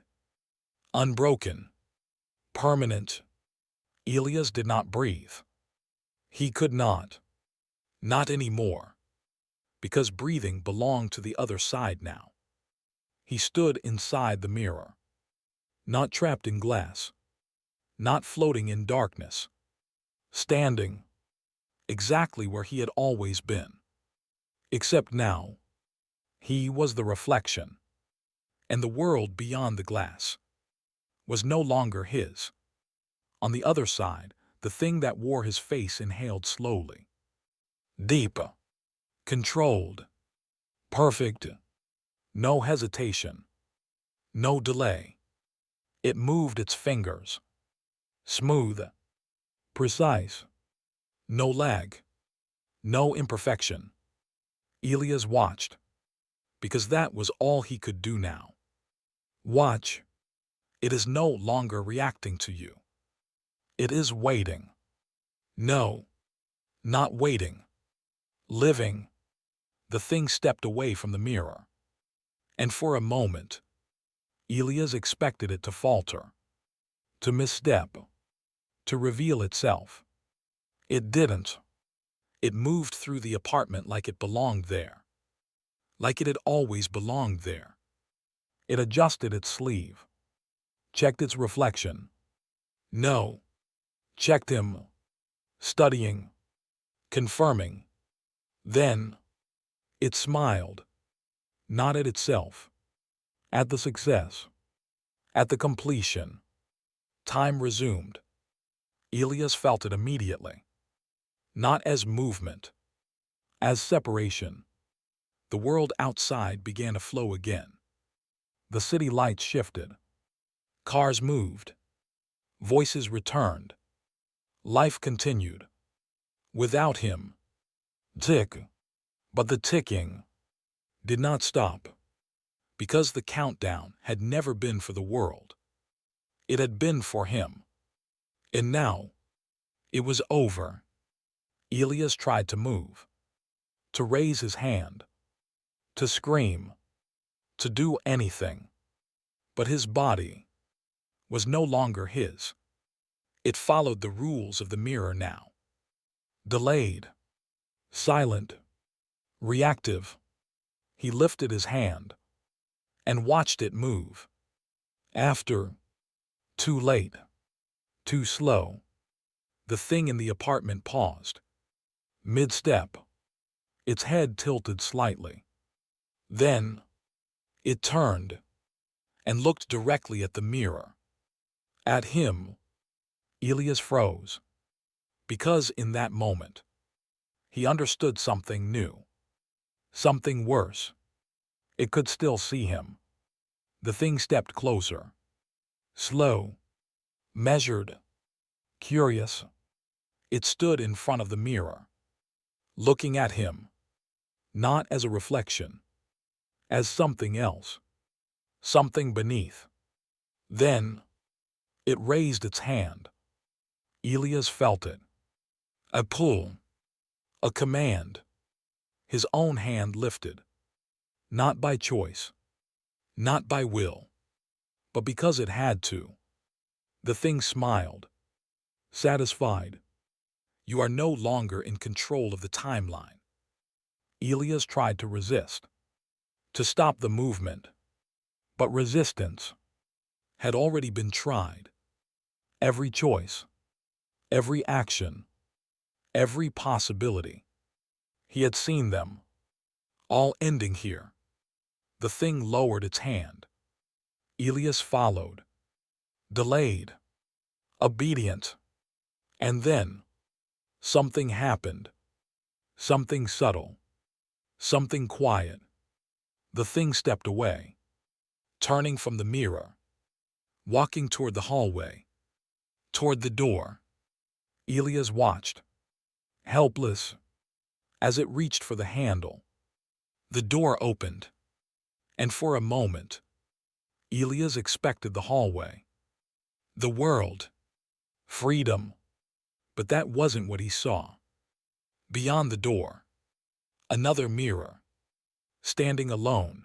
Unbroken. Permanent. Elias did not breathe. He could not. Not anymore. Because breathing belonged to the other side now. He stood inside the mirror. Not trapped in glass. Not floating in darkness. Standing. Exactly where he had always been. Except now, he was the reflection. And the world beyond the glass was no longer his. On the other side, the thing that wore his face inhaled slowly. Deep. Controlled. Perfect. No hesitation. No delay. It moved its fingers. Smooth. Precise. No lag. No imperfection. Elias watched, because that was all he could do now. Watch. It is no longer reacting to you. It is waiting. No, not waiting. Living. The thing stepped away from the mirror. And for a moment, Elias expected it to falter, to misstep, to reveal itself. It didn't. It moved through the apartment like it belonged there, like it had always belonged there. It adjusted its sleeve, checked its reflection. No, checked him, studying, confirming. Then it smiled, not at itself, at the success, at the completion. Time resumed. Elias felt it immediately, not as movement, as separation. The world outside began to flow again. The city lights shifted. Cars moved. Voices returned. Life continued. Without him. Tick. But the ticking did not stop, because the countdown had never been for the world. It had been for him. And now, it was over. Elias tried to move, to raise his hand, to scream, to do anything. But his body was no longer his. It followed the rules of the mirror now. Delayed, silent, reactive. He lifted his hand and watched it move. After, too late, too slow, the thing in the apartment paused, mid-step, its head tilted slightly. Then, it turned and looked directly at the mirror. At him. Elias froze, because in that moment, he understood something new, something worse. It could still see him. The thing stepped closer, slow, measured, curious. It stood in front of the mirror, looking at him, not as a reflection, as something else, something beneath. Then, it raised its hand. Elias felt it. A pull, a command. His own hand lifted, not by choice, not by will, but because it had to. The thing smiled, satisfied. You are no longer in control of the timeline. Elias tried to resist, to stop the movement, but resistance had already been tried. Every choice, every action, every possibility. He had seen them, all ending here. The thing lowered its hand. Elias followed, delayed, obedient. And then, something happened. Something subtle. Something quiet. The thing stepped away, turning from the mirror, walking toward the hallway, toward the door. Elias watched, helpless, as it reached for the handle. The door opened, and for a moment, Elias expected the hallway, the world, freedom. But that wasn't what he saw. Beyond the door, another mirror, standing alone,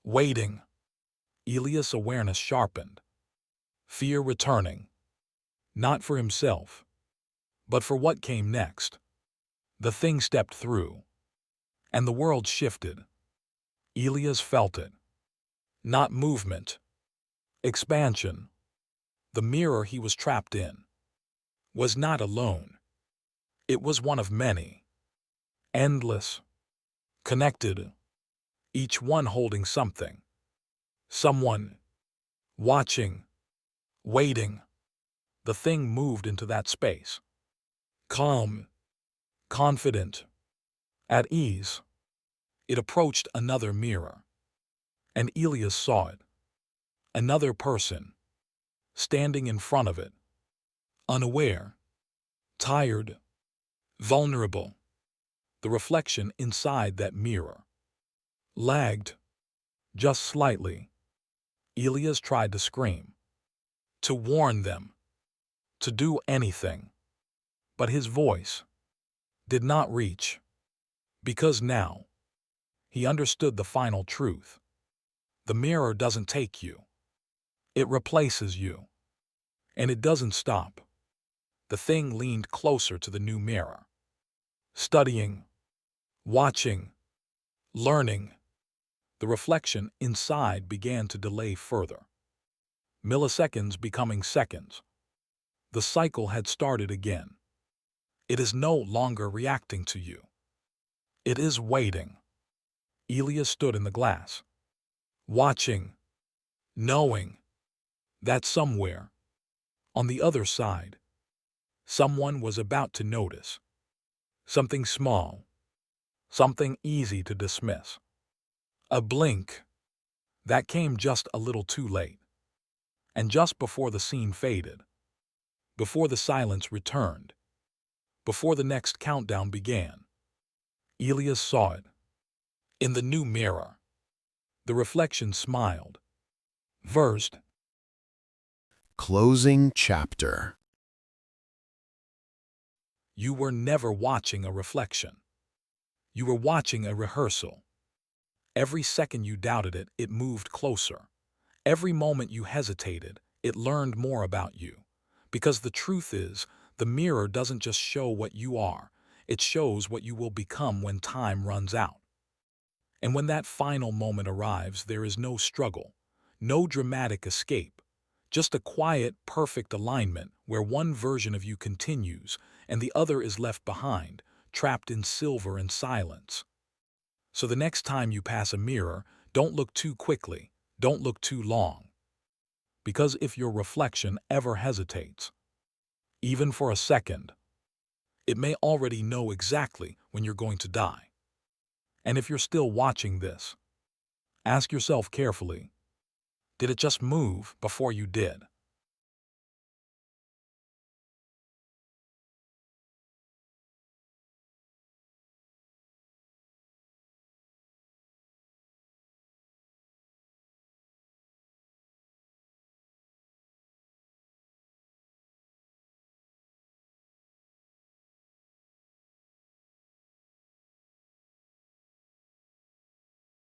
waiting. Elias' awareness sharpened, fear returning, not for himself, but for what came next. The thing stepped through, and the world shifted. Elias felt it. Not movement, expansion. The mirror he was trapped in was not alone. It was one of many, endless, connected, each one holding something. Someone, watching, waiting. The thing moved into that space. Calm, confident, at ease. It approached another mirror, and Elias saw it. Another person, standing in front of it, unaware, tired, vulnerable. The reflection inside that mirror lagged, just slightly. Elias tried to scream, to warn them, to do anything. But his voice did not reach, because now he understood the final truth. The mirror doesn't take you. It replaces you. And it doesn't stop. The thing leaned closer to the new mirror. Studying, watching, learning. The reflection inside began to delay further. Milliseconds becoming seconds. The cycle had started again. It is no longer reacting to you. It is waiting. Elias stood in the glass, watching, knowing that somewhere, on the other side, someone was about to notice. Something small, something easy to dismiss. A blink that came just a little too late. And just before the scene faded, before the silence returned, before the next countdown began, Elias saw it. In the new mirror, the reflection smiled. Versed, Closing chapter. you were never watching a reflection. You were watching a rehearsal. Every second you doubted it, it moved closer. Every moment you hesitated, it learned more about you. Because the truth is, the mirror doesn't just show what you are, it shows what you will become when time runs out. And when that final moment arrives, there is no struggle, no dramatic escape, just a quiet, perfect alignment where one version of you continues and the other is left behind, trapped in silver and silence. So the next time you pass a mirror, don't look too quickly, don't look too long. Because if your reflection ever hesitates, even for a second, it may already know exactly when you're going to die. And if you're still watching this, ask yourself carefully, did it just move before you did?